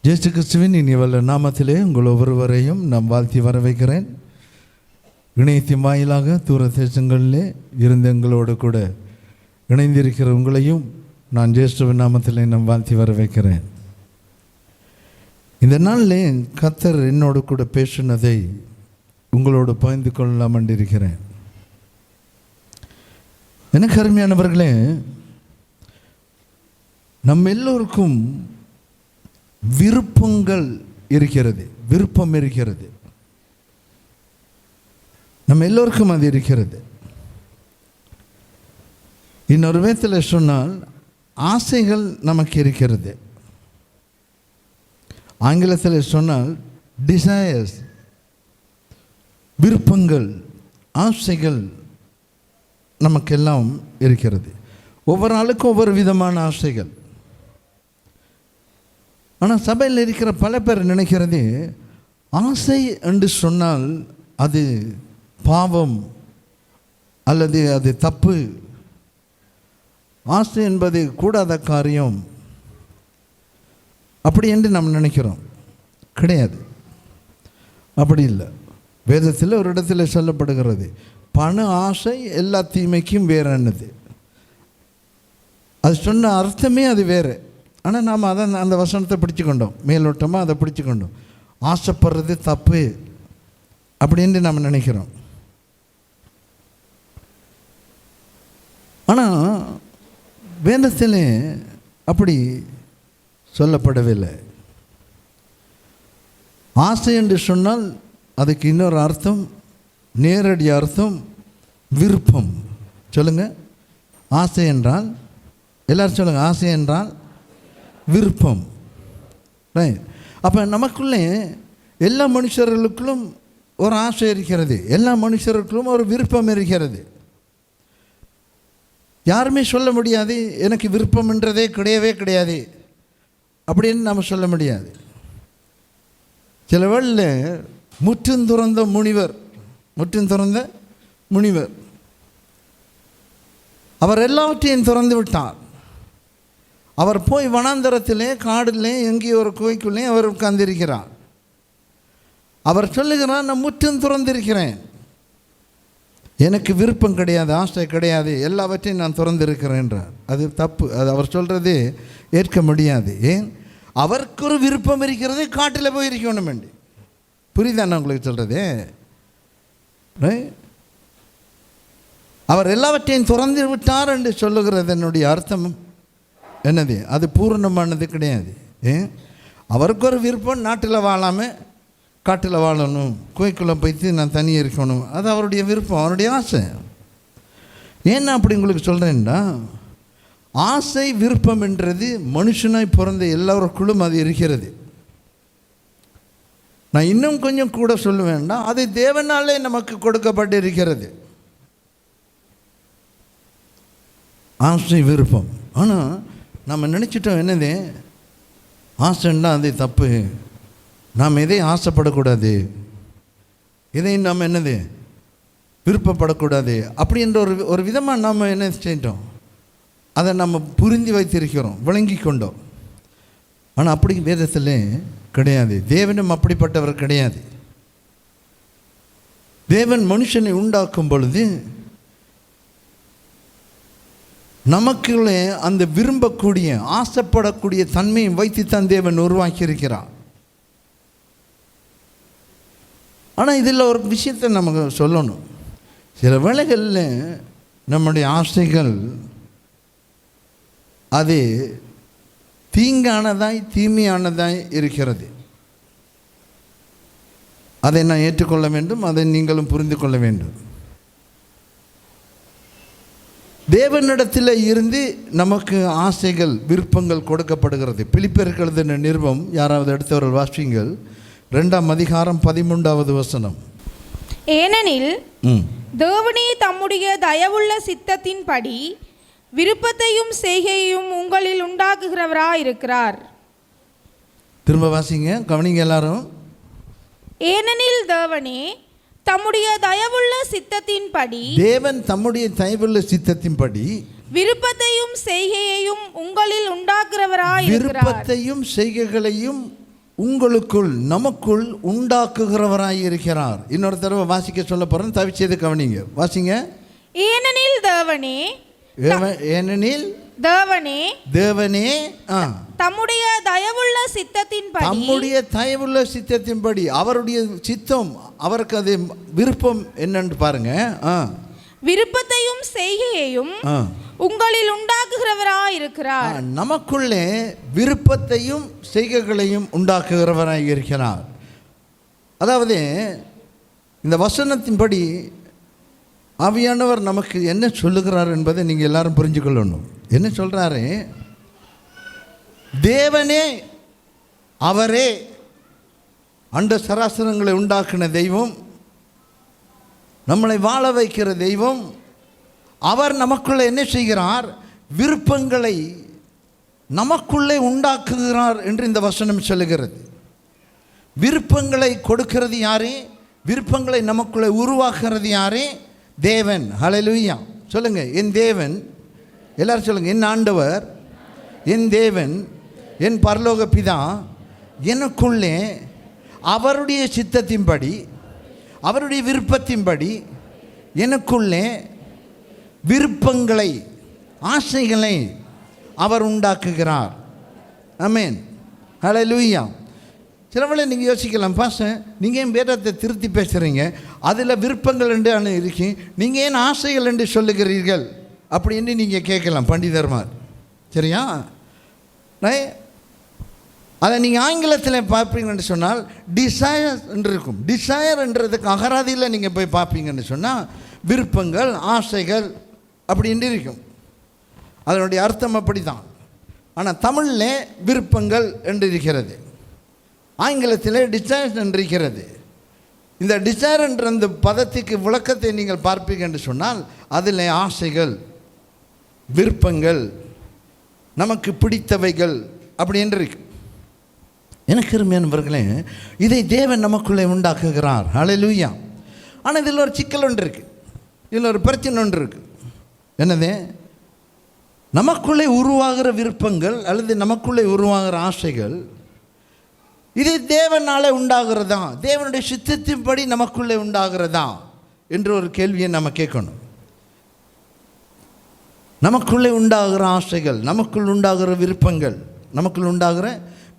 இயேசு கிறிஸ்துவின் இனிவல்ல நாமத்திலே உங்கள் ஒவ்வொருவரையும் நாம் வாழ்த்தி வரவேற்கிறேன். இணையத்தின் வாயிலாக தூர தேசங்களிலே இருந்து எங்களோடு கூட இணைந்திருக்கிற உங்களையும் நான் இயேசுவின் நாமத்திலே நாம் வாழ்த்தி வரவேற்கிறேன். இந்த நாளிலே கர்த்தர் என்னோடு கூட பேசினதை உங்களோடு பகிர்ந்து கொள்ளலாம் என்றிருக்கிறேன். எனக்கு அருமையானவர்களே, நம்ம எல்லோருக்கும் விருப்பங்கள் இருக்கிறது, விருப்பம் இருக்கிறது. நம்ம எல்லோருக்கும் அது இருக்கிறது. இன்னொரு விதத்தில் சொன்னால் ஆசைகள் நமக்கு இருக்கிறது. ஆங்கிலத்தில் சொன்னால் டிசையர்ஸ், விருப்பங்கள், ஆசைகள் நமக்கெல்லாம் இருக்கிறது. ஒவ்வொரு ஆளுக்கும் ஒவ்வொரு விதமான ஆசைகள். ஆனால் சபையில் இருக்கிற பல பேர் நினைக்கிறது, ஆசை என்று சொன்னால் அது பாவம் அல்லது அது தப்பு, ஆசை என்பது கூடாத காரியம், அப்படி என்று நாம் நினைக்கிறோம். கிடையாது, அப்படி இல்லை. வேதத்தில் ஒரு இடத்துல சொல்லப்படுகிறது, பண ஆசை எல்லா தீமைக்கும் வேறானது. அது சொன்ன அர்த்தமே அது வேறு. ஆனால் நாம் அதை அந்த வசனத்தை பிடிச்சிக்கொண்டோம், மேலோட்டமாக அதை பிடிச்சிக்கொண்டோம். ஆசைப்படுறது தப்பு அப்படின்னு நாம் நினைக்கிறோம். ஆனால் வேதத்தில் அப்படி சொல்லப்படவில்லை. ஆசை என்று சொன்னால் அதுக்கு இன்னொரு அர்த்தம், நேரடி அர்த்தம் விருப்பம். சொல்லுங்கள், ஆசை என்றால் எல்லாரும் சொல்லுங்கள், ஆசை என்றால் விருப்பம். ரைட். அப்போ நமக்குள்ளே எல்லா மனுஷர்களுக்கும் ஒரு ஆசை இருக்கிறது, எல்லா மனுஷர்களுக்கும் ஒரு விருப்பம் இருக்கிறது. யாருமே சொல்ல முடியாது எனக்கு விருப்பம்ன்றதே கிடையவே கிடையாது அப்படின்னு நம்ம சொல்ல முடியாது. சில வேளையில் முற்றும் துறந்த முனிவர் அவர் எல்லாவற்றையும் திறந்து விட்டார். அவர் போய் வனாந்தரத்திலே, காடிலே, எங்கேயோ ஒரு கோய்க்குள்ளே அவர் உட்கார்ந்திருக்கிறார். அவர் சொல்லுகிறார், நான் முற்றும் திறந்திருக்கிறேன், எனக்கு விருப்பம் கிடையாது, ஆசை கிடையாது, எல்லாவற்றையும் நான் திறந்திருக்கிறேன் என்றார். அது தப்பு. அது அவர் சொல்கிறது ஏற்க முடியாது. ஏன்? அவருக்கு ஒரு விருப்பம் இருக்கிறது, காட்டில் போய் இருக்கணும் வேண்டி. புரியுதாண்ணா உங்களுக்கு சொல்கிறது? அவர் எல்லாவற்றையும் திறந்து விட்டார் என்று சொல்லுகிறது என்னுடைய அர்த்தம் என்னது? அது பூரணமானது கிடையாது. ஏன்? அவருக்கு ஒரு விருப்பம், நாட்டில் வாழாமல் காட்டில் வாழணும், கோய்க்குள்ளே போய்த்து நான் தனியாக இருக்கணும், அது அவருடைய விருப்பம், அவருடைய ஆசை. ஏன்னா அப்படி உங்களுக்கு சொல்கிறேன்னா, ஆசை விருப்பம் என்றது மனுஷனாய் பிறந்த எல்லோருக்குள்ளும் அது இருக்கிறது. நான் இன்னும் கொஞ்சம் கூட சொல்லுவேன்னா, அது தேவனாலே நமக்கு கொடுக்கப்பட்டு இருக்கிறது, ஆசை விருப்பம். ஆனால் நம்ம நினச்சிட்டோம் என்னது, ஆசைன்னா அது தப்பு, நாம் எதையும் ஆசைப்படக்கூடாது, இதையும் நாம் என்னது விருப்பப்படக்கூடாது அப்படின்ற ஒரு விதமாக நாம் என்ன செஞ்சோம், அதை நம்ம புரிந்து வைத்திருக்கிறோம், விளங்கி கொண்டோம். ஆனால் அப்படி வேதத்தில் கிடையாது. தேவனும் அப்படிப்பட்டவர் கிடையாது. தேவன் மனுஷனை உண்டாக்கும் பொழுது நமக்குள்ளே அந்த விரும்பக்கூடிய, ஆசைப்படக்கூடிய தன்மையை வைத்துத்தான் தேவன் உருவாக்கி இருக்கிறார். ஆனால் இதில் ஒரு விஷயத்தை நமக்கு சொல்லணும். சில வேளைகளில் நம்முடைய ஆசைகள் அது தீங்கானதாய் தீமையானதாய் இருக்கிறது. அதை நான் ஏற்றுக்கொள்ள வேண்டும், அதை நீங்களும் புரிந்து கொள்ள வேண்டும். தேவனிடத்தில் இருந்து நமக்கு ஆசைகள், விருப்பங்கள் கொடுக்கப்படுகிறது. பிலிப்பியருக்கு எழுதின நிருபம், யாராவது எடுத்தவர்கள் வாசியுங்கள், 2ஆம் அதிகாரம் 13வது வசனம். ஏனெனில் தேவனே தம்முடைய தயவுள்ள சித்தத்தின்படி விருப்பத்தையும் செய்கையையும் உங்களில் உண்டாக்குகிறவராயிருக்கிறார். திரும்ப வாசிங்க, கவனிங்க எல்லாரும். ஏனெனில் தேவனே தம்முடைய தயவுள்ள சித்தத்தின்படி, தேவன் தம்முடைய தயவுள்ள சித்தத்தின்படி விருப்பத்தையும் செய்கையையும் உங்களில் உண்டாக்குறவராய் இருக்கிறார். விருப்பத்தையும் செய்கைகளையும் உங்களுக்குள் நமக்குள் உண்டாக்குகிறவராய் இருக்கிறார். இன்னொரு தடவை வாசிக்க சொல்ல போகிறேன், தவிச்சது கவனிங்க, வாசிங்க. ஏனெனில் தேவனே தேவனே தம்முடைய தயவுள்ள சித்தத்தின்படி அவருடைய சித்தம், அவருக்கு அது விருப்பம் என்னன்னு பாருங்க. விருப்பத்தையும் செய்கையையும் உங்களில் உண்டாக்குகிறவராய் இருக்கிறார். நமக்குள்ளே விருப்பத்தையும் செய்கைகளையும் உண்டாக்குகிறவராய் இருக்கிறார். அதாவது இந்த வசனத்தின்படி ஆவியானவர் நமக்கு என்ன சொல்லுகிறார் என்பதை நீங்கள் எல்லாரும் புரிஞ்சு கொள்ளணும். என்ன சொல்கிறாரு? தேவனே, அவரே அண்ட சராசரங்களை உண்டாக்கின தெய்வம், நம்மளை வாழ வைக்கிற தெய்வம். அவர் நமக்குள்ளே என்ன செய்கிறார்? விருப்பங்களை நமக்குள்ளே உண்டாக்குகிறார் என்று இந்த வசனம் சொல்லுகிறது. விருப்பங்களை கொடுக்கிறது யாரே? விருப்பங்களை நமக்குள்ளே உருவாக்குறது யாரே? தேவன். ஹல்லேலூயா சொல்லுங்க. என் தேவன், எல்லாரும் சொல்லுங்க. என் ஆண்டவர், என் தேவன், என் பரலோக பிதா எனக்குள்ளே அவருடைய சித்தத்தின்படி, அவருடைய விருப்பத்தின்படி எனக்குள்ளே விருப்பங்களை, ஆசைகளை அவர் உண்டாக்குகிறார். ஆமென். ஹல்லேலூயா. சிலவளை நீங்கள் யோசிக்கலாம், பாஸ்டர் நீங்கள் ஏன் வேதத்தை திருத்தி பேசுகிறீங்க, அதில் விருப்பங்கள் என்று இருக்கு, நீங்கள் ஏன் ஆசைகள் என்று சொல்லுகிறீர்கள் அப்படின்னு நீங்கள் கேட்கலாம் பண்டிதர்மார். சரியா? அதை நீங்கள் ஆங்கிலத்தில் பார்ப்பீங்கன்னு சொன்னால் டிசையர் என்று இருக்கும். டிசையர் என்றதுக்கு அகராதியில் நீங்கள் போய் பார்ப்பீங்கன்னு சொன்னால் விருப்பங்கள், ஆசைகள் அப்படின்னு இருக்கும். அதனுடைய அர்த்தம் அப்படி தான். ஆனால் தமிழில் விருப்பங்கள் என்று இருக்கிறது, ஆங்கிலத்தில் டிசைர் என்றிருக்கிறது. இந்த டிசைர் என்ற அந்த பதத்துக்கு விளக்கத்தை நீங்கள் பார்ப்பீங்க என்று சொன்னால் அதில் ஆசைகள், விருப்பங்கள், நமக்கு பிடித்தவைகள் அப்படி என்று இருக்கு. எனக்கு அருமையானவர்களே, இதை தேவன் நமக்குள்ளே உண்டாக்குகிறார். ஹல்லேலூயா. ஆனால் இதில் ஒரு சிக்கல் ஒன்று இருக்குது, இதில் ஒரு பிரச்சனை ஒன்று இருக்குது. என்னது? நமக்குள்ளே உருவாகிற விருப்பங்கள் அல்லது நமக்குள்ளே உருவாகிற ஆசைகள் இது தேவனாலே உண்டாகிறதா, தேவனுடைய சித்தத்தின்படி நமக்குள்ளே உண்டாகிறதா என்ற ஒரு கேள்வியை நம்ம கேட்கணும். நமக்குள்ளே உண்டாகிற ஆசைகள், நமக்குள் உண்டாகிற விருப்பங்கள், நமக்குள் உண்டாகிற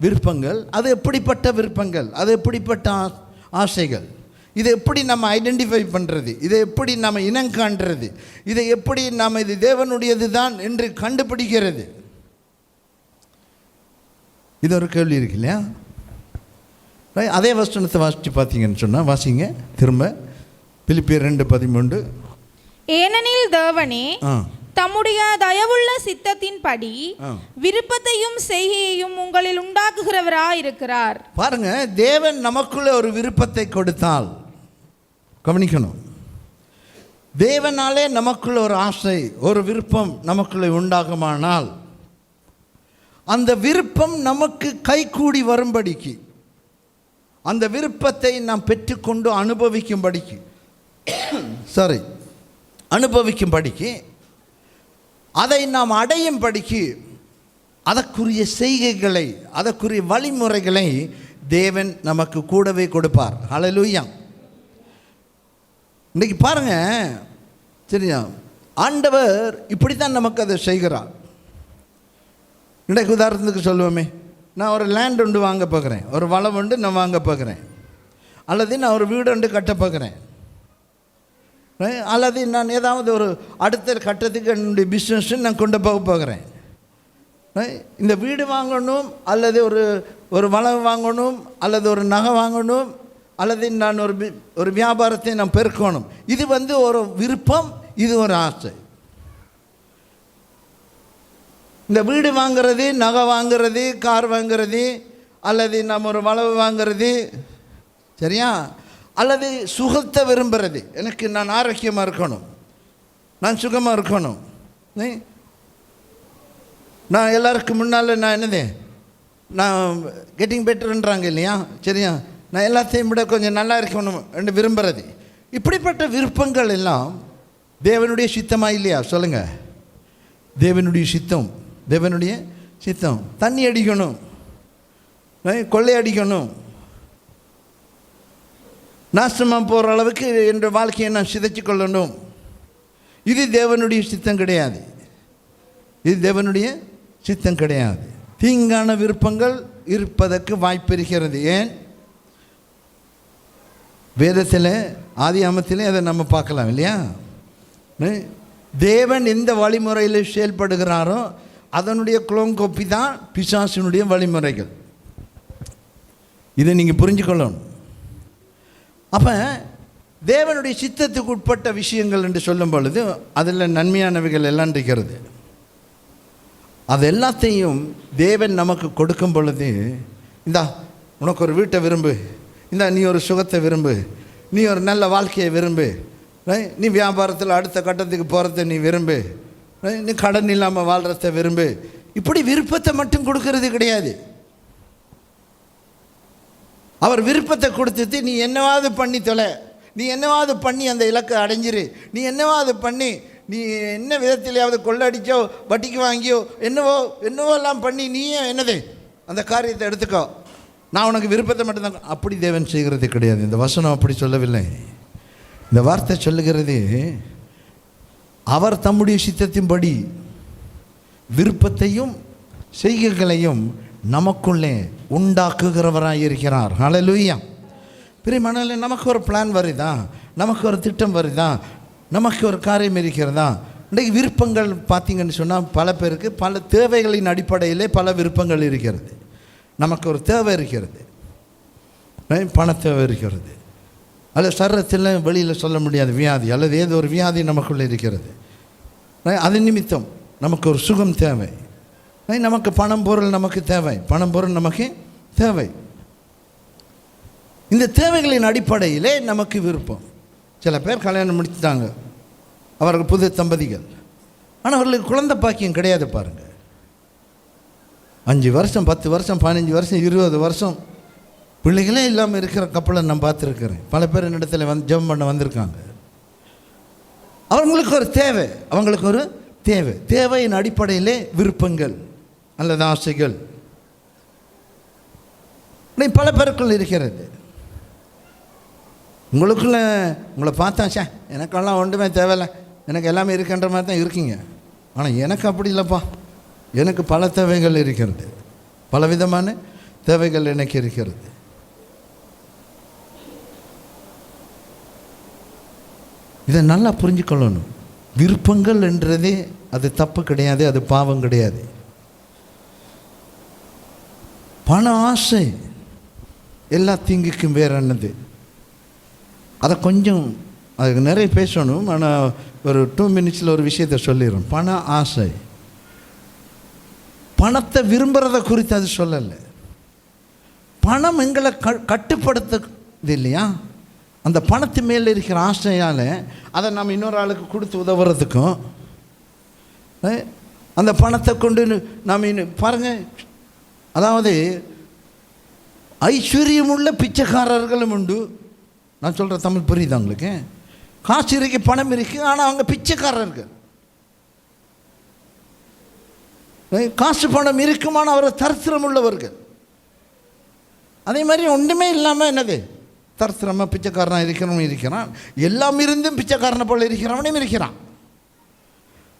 விருப்பங்கள் அது எப்படிப்பட்ட விருப்பங்கள், அது எப்படிப்பட்ட ஆசைகள், இதை எப்படி நம்ம ஐடென்டிஃபை பண்ணுறது, இதை எப்படி நம்ம இனம் காண்றது, இதை எப்படி நாம் இது தேவனுடையது தான் என்று கண்டுபிடிக்கிறது, இது ஒரு கேள்வி இருக்கு இல்லையா? அதே வசனத்தை வாசித்து பார்த்தீங்கன்னு சொன்னால், வாசிங்க திரும்ப, பிலிப்பியர் 2:13. ஏனெனில் தேவனே தம்முடைய தயவுள்ள சித்தத்தின்படி விருப்பத்தையும் செய்கையையும் உங்களில் உண்டாக்குகிறவராய் இருக்கிறார். பாருங்க, தேவன் நமக்குள்ளே ஒரு விருப்பத்தை கொடுத்தால், கவனிக்கணும், தேவனாலே நமக்குள்ள ஒரு ஆசை, ஒரு விருப்பம் நமக்குள்ளே உண்டாகுமானால் அந்த விருப்பம் நமக்கு கைகூடி வரும்படிக்கு, அந்த விருப்பத்தை நாம் பெற்றுக்கொண்டு அனுபவிக்கும்படிக்கு அதை நாம் அடையும்படிக்கு அதற்குரிய செய்கைகளை, அதற்குரிய வழிமுறைகளை தேவன் நமக்கு கூடவே கொடுப்பார். ஹல்லேலூயா. இன்றைக்கி பாருங்க, சரியா, ஆண்டவர் இப்படி தான் நமக்கு அதை செய்கிறார். இன்றைக்கு உதாரணத்துக்கு சொல்லுவோமே, நான் ஒரு லேண்ட் ஒன்று வாங்க போகிறேன், ஒரு வளம் ஒன்று நான் வாங்க போகிறேன், அல்லது நான் ஒரு வீடு ஒன்று கட்ட போகிறேன், அல்லது நான் ஏதாவது ஒரு அடுத்த கட்டத்துக்கு என்னுடைய பிஸ்னஸ் நான் கொண்டு போகிறேன். இந்த வீடு வாங்கணும், அல்லது ஒரு வளம் வாங்கணும், அல்லது ஒரு நகை வாங்கணும், அல்லது நான் ஒரு வியாபாரத்தை நான் பெருக்கணும். இது ஒரு விருப்பம், இது ஒரு ஆசை. இந்த வீடு வாங்கிறது, நகை வாங்கிறது, கார் வாங்கிறது, அல்லது நம்ம ஒரு வளவு வாங்கிறது, சரியா, அல்லது சுகத்தை விரும்புகிறது. எனக்கு நான் ஆரோக்கியமாக இருக்கணும், நான் சுகமாக இருக்கணும், நான் எல்லாருக்கும் முன்னால் நான் என்னது, நான் கெட்டிங் பெட்டர்ன்றாங்க இல்லையா, சரியா, நான் எல்லாத்தையும் விட கொஞ்சம் நல்லா இருக்கணும் என்று விரும்புகிறது. இப்படிப்பட்ட விருப்பங்கள் எல்லாம் தேவனுடைய சித்தமாக இல்லையா? சொல்லுங்கள். தேவனுடைய சித்தம், தேவனுடைய சித்தம். தண்ணி அடிக்கணும், கொள்ளையடிக்கணும், நாசமாக போகிற அளவுக்கு என்ற வாழ்க்கையை நான் சிதைச்சு கொள்ளணும். இது தேவனுடைய சித்தம் கிடையாது. இது தேவனுடைய சித்தம் கிடையாது. தீங்கான விருப்பங்கள் இருப்பதற்கு வாய்ப்பு இருக்கிறது. ஏன்? வேதத்தில் ஆதியாகமத்திலே அதை நம்ம பார்க்கலாம் இல்லையா? தேவன் எந்த வழிமுறையில் செயல்படுகிறாரோ அதனுடைய குளோங்கொப்பி தான் பிசாசினுடைய வழிமுறைகள். இதை நீங்கள் புரிஞ்சுக்கொள்ளணும். அப்போ தேவனுடைய சித்தத்துக்கு உட்பட்ட விஷயங்கள் என்று சொல்லும் பொழுது அதில் நன்மையானவைகள் எல்லாம் இருக்கிறது. அது எல்லாத்தையும் தேவன் நமக்கு கொடுக்கும் பொழுது, இந்தா உனக்கு ஒரு வீட்டை விரும்பு, இந்தா நீ ஒரு சுகத்தை விரும்பு, நீ ஒரு நல்ல வாழ்க்கையை விரும்பு, நீ வியாபாரத்தில் அடுத்த கட்டத்துக்கு போகிறத நீ விரும்பு, நீ கடன் இல்லாமல் வாழ்கிறத விரும்பு, இப்படி விருப்பத்தை மட்டும் கொடுக்கறது கிடையாது. அவர் விருப்பத்தை கொடுத்துட்டு நீ என்னவாவது பண்ணி தொலை, நீ என்னவாவது பண்ணி அந்த இலக்கை அடைஞ்சிரு, நீ என்னவாவது பண்ணி நீ என்ன விதத்திலேயாவது கொள்ளடிச்சோ வட்டிக்கு வாங்கியோ என்னவோ எல்லாம் பண்ணி நீயே என்னது அந்த காரியத்தை எடுத்துக்கோ, நான் உனக்கு விருப்பத்தை மட்டும்தான். அப்படி தேவன் செய்கிறது கிடையாது. இந்த வசனம் அப்படி சொல்லவில்லை. இந்த வார்த்தை சொல்லுகிறது, அவர் தம்முடைய சித்தத்தின்படி விருப்பத்தையும் செய்கைகளையும் நமக்குள்ளே உண்டாக்குகிறவராக இருக்கிறார். ஹல்லேலூயா. பிரியமானவர்களே, நமக்கு ஒரு பிளான் வருதா, நமக்கு ஒரு திட்டம் வருதா, நமக்கு ஒரு காரியம் இருக்கிறதா? இன்றைக்கு விருப்பங்கள் பார்த்திங்கன்னு சொன்னால் பல பேருக்கு பல தேவைகளின் அடிப்படையிலே பல விருப்பங்கள் இருக்கிறது. நமக்கு ஒரு தேவை இருக்கிறது, பண தேவை இருக்கிறது, அல்லது சரீரத்தில் வெளியில் சொல்ல முடியாத வியாதி அல்லது ஏதோ ஒரு வியாதி நமக்குள்ளே இருக்கிறது. அது நிமித்தம் நமக்கு ஒரு சுகம் தேவை, நமக்கு பணம் பொருள் நமக்கு தேவை, பணம் பொருள் நமக்கு தேவை. இந்த தேவைகளின் அடிப்படையிலே நமக்கு விருப்பம். சில பேர் கல்யாணம் முடிச்சுட்டாங்க, அவர்கள் புது தம்பதிகள், ஆனால் அவர்களுக்கு குழந்தை பாக்கியம் கிடையாது. பாருங்கள், 5 வருஷம் 10 வருஷம் 15 வருஷம் 20 வருஷம் பிள்ளைகளே இல்லாமல் இருக்கிற கப்பலை நான் பார்த்துருக்கிறேன். பல பேர் என்னிடத்தில் ஜெபம் பண்ண வந்திருக்காங்க. அவங்களுக்கு ஒரு தேவை, அவங்களுக்கு ஒரு தேவையின் அடிப்படையிலே விருப்பங்கள் அல்லது ஆசைகள் பல பேருக்குள் இருக்கிறது. உங்களை பார்த்தா எனக்கெல்லாம் ஒன்றுமே தேவையில்லை, எனக்கு எல்லாமே இருக்கின்ற மாதிரி தான் இருக்கீங்க. ஆனால் எனக்கு அப்படி இல்லைப்பா, எனக்கு பல தேவைகள் இருக்கிறது, பலவிதமான தேவைகள் எனக்கு இருக்கிறது. இதை நல்லா புரிஞ்சுக்கொள்ளணும். விருப்பங்கள் என்றதே அது தப்பு கிடையாது, அது பாவம் கிடையாது. பண ஆசை எல்லா தீங்குக்கும் வேறானது. அதை கொஞ்சம் அதுக்கு நிறைய பேசணும், ஆனால் ஒரு 2 மினிட்ஸில் ஒரு விஷயத்தை சொல்லிடுறோம். பண ஆசை, பணத்தை விரும்புகிறத குறித்து அது சொல்லலை. பணம் எங்களை கட்டுப்படுத்துது இல்லையா? அந்த பணத்து மேலே இருக்கிற ஆசையால் அதை நாம் இன்னொரு ஆளுக்கு கொடுத்து உதவுறதுக்கும், அந்த பணத்தை கொண்டு நாம் பாருங்கள், அதாவது ஐஸ்வர்யமுள்ள பிச்சைக்காரர்களும் உண்டு. நான் சொல்கிற தமிழ் புரியுதா உங்களுக்கு? காசு இருக்கு, பணம் இருக்குது, ஆனால் அவங்க பிச்சைக்காரர்கள். காசு பணம் இருக்குமான அவர் தரித்திரம் உள்ளவர்கள். அதே மாதிரி ஒன்றுமே இல்லாமல் என்னது தரித்திரமாக பிச்சைக்காரனாக இருக்கிறவனும் இருக்கிறான், எல்லாம் இருந்தும் பிச்சைக்காரனை போல் இருக்கிறவனையும் இருக்கிறான்.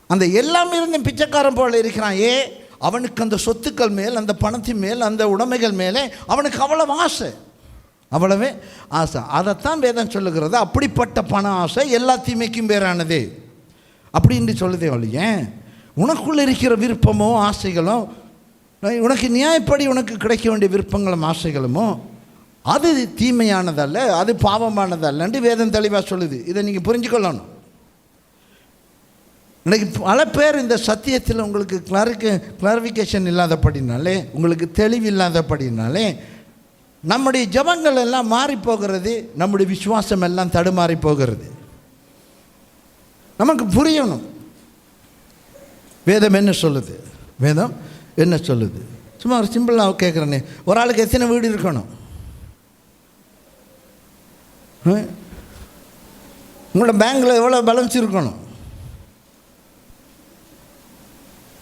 அந்த எல்லாம் இருந்தும் பிச்சைக்காரன் போல் இருக்கிறான். அவனுக்கு அந்த சொத்துக்கள் மேல், அந்த பணத்தின் மேல், அந்த உடைமைகள் மேலே அவனுக்கு அவ்வளவு ஆசை, அவ்வளவே ஆசை. அதைத்தான் வேதம் சொல்லுகிறது, அப்படிப்பட்ட பண ஆசை எல்லா தீமைக்கும் வேறானது அப்படின்னு சொல்லுதே. ஏன் உனக்குள்ளே இருக்கிற விருப்பமோ ஆசைகளோ, உனக்கு நியாயப்படி உனக்கு கிடைக்க வேண்டிய விருப்பங்களும் ஆசைகளுமோ அது தீமையானதல்ல, அது பாவமானதல்லன்னு வேதம் தெளிவாக சொல்லுது. இதை நீங்கள் புரிஞ்சுக்கொள்ளணும். இன்றைக்கி பல பேர் இந்த சத்தியத்தில் உங்களுக்கு கிளாரிஃபிகேஷன் இல்லாதபடினாலே, உங்களுக்கு தெளிவு இல்லாதபடினாலே நம்முடைய ஜபங்கள் எல்லாம் மாறி போகிறது, நம்முடைய விசுவாசம் எல்லாம் தடுமாறி போகிறது. நமக்கு புரியணும் வேதம் என்ன சொல்லுது, வேதம் என்ன சொல்லுது. சும்மா ஒரு சிம்பிளாக கேட்குறேனே, ஒரு ஆளுக்கு எத்தனை வீடு இருக்கணும்? உங்களோட பேங்கில் எவ்வளோ பேலன்ஸ் இருக்கணும்?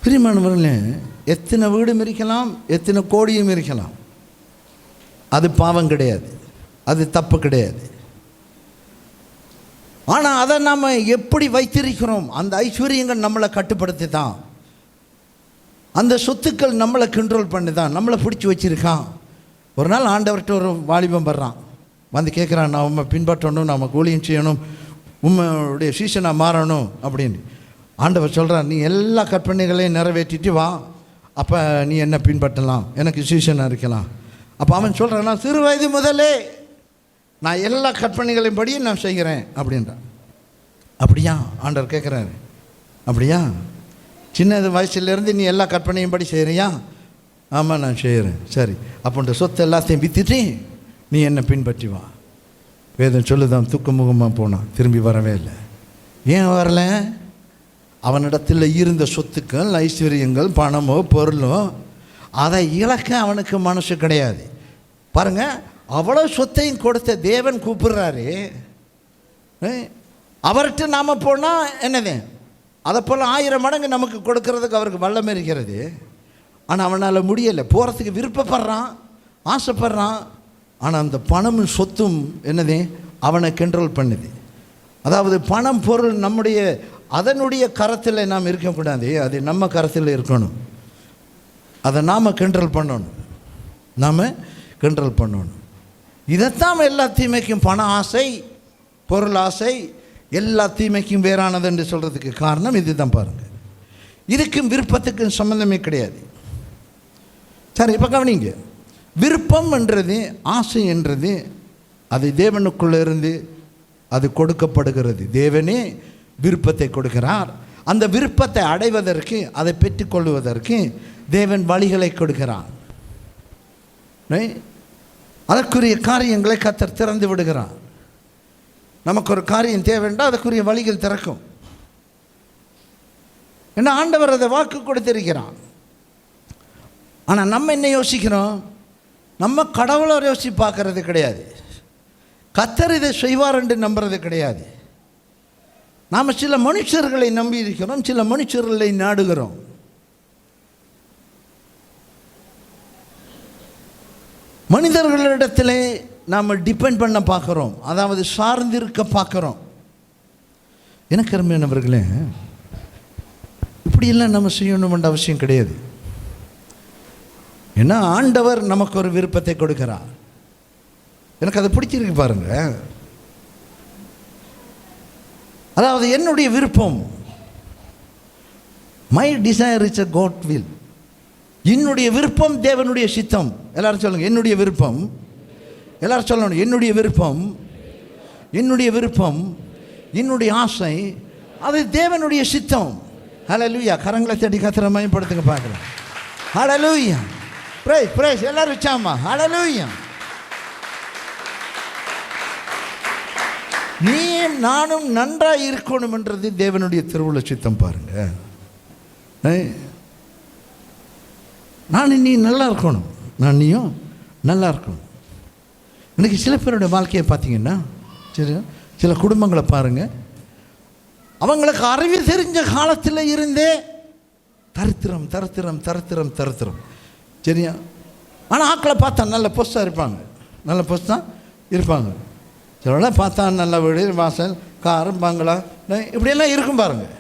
பிரியமானவர்களே, எத்தனை வீடும் இருக்கலாம், எத்தனை கோடியும் இருக்கலாம். அது பாவம் கிடையாது, அது தப்பு கிடையாது. ஆனால் அதை நாம் எப்படி வைத்திருக்கிறோம், அந்த ஐஸ்வர்யங்கள் நம்மளை கட்டுப்படுத்தி தான், அந்த சொத்துக்கள் நம்மளை கண்ட்ரோல் பண்ணி தான் நம்மளை பிடிச்சி வச்சுருக்கான். ஒரு நாள் ஆண்டவர்கிட்ட ஒரு வாலிபம் வர்றான், வந்து கேட்குறான், நான் உண்மை பின்பற்றணும், நம்ம கூலியும் செய்யணும், உண்மையுடைய சீசனாக மாறணும் அப்படின்னு. ஆண்டவர் சொல்கிறார், நீ எல்லா கற்பனைகளையும் நிறைவேற்றிட்டு வா, அப்போ நீ என்ன பின்பற்றலாம், எனக்கு சீசனாக இருக்கலாம். அப்போ அவன் சொல்கிறான், நான் சிறு வயது முதலே நான் எல்லா கற்பனைகளையும் படியும் நான் செய்கிறேன் அப்படின்றான். அப்படியா ஆண்டவர் கேட்குறாரு, அப்படியா சின்ன வயசுலேருந்து நீ எல்லா கற்பனையும் படி செய்கிறியா? ஆமாம் நான் செய்கிறேன். சரி, அப்போன்ற சொத்து எல்லாத்தையும் விற்றுட்டு நீ என்னை பின்பற்றி வா. வேதம் சொல்லுதான், துக்கமுகமாக போனான், திரும்பி வரவே இல்லை. ஏன் வரல? அவனிடத்தில் இருந்த சொத்துக்கள், ஐஸ்வர்யங்கள், பணமோ பொருளோ, அதை இழக்க அவனுக்கு மனசு கிடையாது. பாருங்கள், அவ்வளோ சொத்தையும் கொடுத்த தேவன் கூப்பிடுறாரு, அவர்கிட்ட நாம் போனால் என்னது, அதை போல் 1000 மடங்கு நமக்கு கொடுக்கறதுக்கு அவருக்கு வல்லமை இருக்கிறது. ஆனால் அவனால் முடியலை, போகிறதுக்கு விருப்பப்படுறான், ஆசைப்படுறான். ஆனால் அந்த பணமும் சொத்தும் என்னது, அவனை கண்ட்ரோல் பண்ணுது. அதாவது பணம் பொருள் நம்முடைய அதனுடைய கரத்தில் நாம் இருக்கக்கூடாது, அது நம்ம கரத்தில் இருக்கணும். அதை நாம் கண்ட்ரோல் பண்ணணும், நாம் கண்ட்ரோல் பண்ணணும். இதைத்தான் எல்லா தீமைக்கும், பண ஆசை, பொருள் ஆசை, எல்லா தீமைக்கும் வேறானது என்று சொல்கிறதுக்கு காரணம் இது தான். பாருங்கள், இதுக்கும் விருப்பத்துக்கும் சம்மந்தமே கிடையாது. சரி, இப்போ கவனிங்க, விருப்பம் என்றது, ஆசை என்றது, அது தேவனுக்குள்ளே இருந்து அது கொடுக்கப்படுகிறது. தேவனே விருப்பத்தை கொடுக்கிறார். அந்த விருப்பத்தை அடைவதற்கு, அதை பெற்றுக்கொள்வதற்கு தேவன் வழிகளை கொடுக்கிறார். அதற்குரிய காரியங்களை கர்த்தர் திறந்து விடுகிறார். நமக்கு ஒரு காரியம் தேவைன்னா அதற்குரிய வழிகள் திறக்கும். ஏன்னா ஆண்டவர் அதை வாக்கு கொடுத்திருக்கிறான். ஆனால் நம்ம என்ன யோசிக்கிறோம்? நம்ம கடவுளை யோசித்து பார்க்கறது கிடையாது, கர்த்தர் இதை செய்வார் என்று நம்புறது கிடையாது. நாம் சில மனுஷர்களை நம்பி இருக்கிறோம், சில மனுஷர்களை நாடுகிறோம். மனிதர்களிடத்திலே நாம் டிபெண்ட் பண்ண பார்க்குறோம், அதாவது சார்ந்திருக்க பார்க்குறோம். எனக்கு அருமையானவர்களே, இப்படியெல்லாம் நம்ம செய்யணுமென்ற அவசியம் கிடையாது. ஏன்னா ஆண்டவர் நமக்கு ஒரு விருப்பத்தை கொடுக்கிறார். எனக்கு அதை பிடிச்சிருக்கு பாருங்க. அதாவது என்னுடைய விருப்பம், my desire is a God will. என்னுடைய விருப்பம் தேவனுடைய சித்தம். எல்லாரும் சொல்லுங்க, என்னுடைய விருப்பம். எல்லாரும் சொல்லணும், என்னுடைய விருப்பம், என்னுடைய விருப்பம், என்னுடைய ஆசை, அது தேவனுடைய சித்தம். ஹல்லேலூயா. கரங்களை தட்டி கர்த்தரை மகிமைப்படுத்துங்க பார்க்கலாம். ஹல்லேலூயா. பிரைஸ் பிரைஸ் எல்லாரும் வச்சாமா. ஹல்லேலூயா. நீ நானும் நன்றாக இருக்கணும் என்றது தேவனுடைய திருவுள்ள சித்தம். பாருங்க, நான் நீ நல்லா இருக்கணும், நான் நீயும் நல்லா இருக்கணும். இன்றைக்கி சில பேருடைய வாழ்க்கையை பார்த்தீங்கன்னா, சரி, சில குடும்பங்களை பாருங்கள், அவங்களுக்கு அறிவு தெரிஞ்ச காலத்தில் இருந்தே தரித்திரம் தரித்திரம் தரித்திரம் தரித்திரம், சரியா? ஆனால் ஆக்களை பார்த்தா நல்ல பொஸ்ட்டாக இருப்பாங்க, நல்ல பொஸ்ட்டாக இருப்பாங்க. சிலவெல்லாம் பார்த்தா நல்ல வீடு, வாசல், கார், பங்களா, இப்படியெல்லாம் இருக்கும் பாருங்கள்.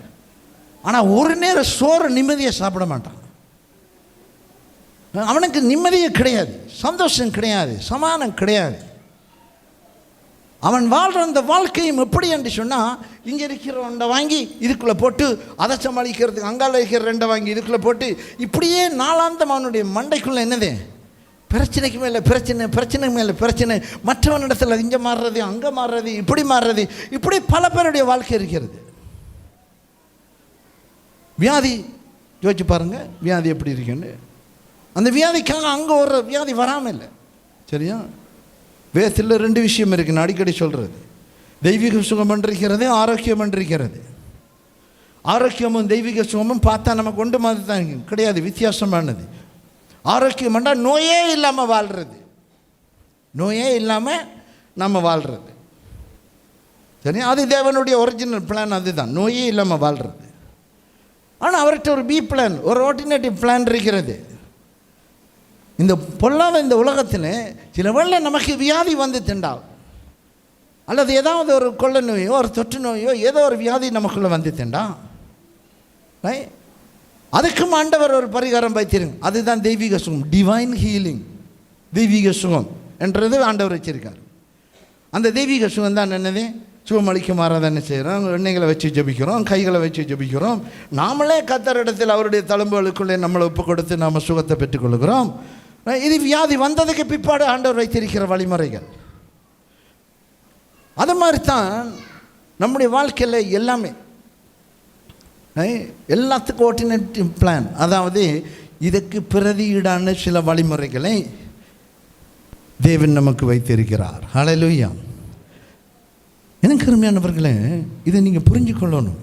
ஆனால் ஒரு நேரம் சோறு நிம்மதியாக சாப்பிட மாட்டான். அவனுக்கு நிம்மதியே கிடையாது, சந்தோஷம் கிடையாது, சமாதானம் கிடையாது. அவன் வாழ்கிற அந்த வாழ்க்கையும் எப்படி என்று சொன்னால், இங்கே இருக்கிற 2 வாங்கி இதுக்குள்ளே போட்டு, அதை சமாளிக்கிறதுக்கு அங்கால இருக்கிற 2 வாங்கி இதுக்குள்ளே போட்டு, இப்படியே நாளாந்தம் அவனுடைய மண்டைக்குள்ளே என்னது, பிரச்சனைக்கு மேலே பிரச்சனை, பிரச்சனைக்கு மேலே பிரச்சனை, மற்றவனிடத்தில் இங்கே மாறுறது, அங்கே மாறுறது, இப்படி மாறுறது, இப்படி பல பேருடைய வாழ்க்கை இருக்கிறது. வியாதி யோசிச்சு பாருங்கள், வியாதி எப்படி இருக்குன்னு. அந்த வியாதிக்காக அங்கே ஒரு வியாதி வராமல் இல்லை, சரியா? வேதத்தில் 2 விஷயம் இருக்குன்னு அடிக்கடி சொல்கிறது. தெய்வீக சுகம் என்றிருக்கிறது, ஆரோக்கியம் என்றிருக்கிறது. ஆரோக்கியமும் தெய்வீக சுகமும் பார்த்தா நமக்கு ஒன்று மாதிரி தான் கிடையாது, வித்தியாசமானது. ஆரோக்கியம் என்றால் நோயே இல்லாமல் வாழ்கிறது, நோயே இல்லாமல் நம்ம வாழ்கிறது, சரி? அது தேவனுடைய ஒரிஜினல் பிளான், அதுதான் நோயே இல்லாமல் வாழ்கிறது. ஆனால் அவர்கிட்ட ஒரு பி பிளான், ஒரு ஆல்டர்னேட்டிவ் பிளான் இருக்கிறது. இந்த பொல்லாத இந்த உலகத்தில் சில வேளை நமக்கு வியாதி வந்து திண்டால், அல்லது ஏதாவது ஒரு கொள்ளை நோயோ ஒரு தொற்று நோயோ ஏதோ ஒரு வியாதி நமக்குள்ளே வந்து திண்டா, அதுக்கும் ஆண்டவர் ஒரு பரிகாரம் வைத்திருங்க. அதுதான் தெய்வீக சுகம், டிவைன் ஹீலிங். தெய்வீக சுகம் என்றது ஆண்டவர் வச்சிருக்கார். அந்த தெய்வீக சுகம் தான் என்னது? சுகம் அளிக்குமாறாக என்ன செய்கிறோம்? எண்ணெய்களை வச்சு ஜபிக்கிறோம், கைகளை வச்சு ஜபிக்கிறோம். நாமளே கர்த்தர் இடத்தில் அவருடைய தழும்புகளுக்குள்ளே நம்மளை ஒப்பு கொடுத்து நாம் சுகத்தை பெற்றுக்கொள்கிறோம். இது வியாதி வந்ததுக்கு பிற்பாடு ஆண்டவர் வைத்திருக்கிற வழிமுறைகள். அது மாதிரி தான் நம்முடைய வாழ்க்கையில் எல்லாமே எல்லாத்துக்கும் ஆல்டர்னேட்டிவ் பிளான், அதாவது இதுக்கு பிரதியீடான சில வழிமுறைகளை தேவன் நமக்கு வைத்திருக்கிறார். ஹல்லேலூயா. எனக்கு அருமையானவர்களே, இதை நீங்கள் புரிஞ்சுக்கொள்ளணும்.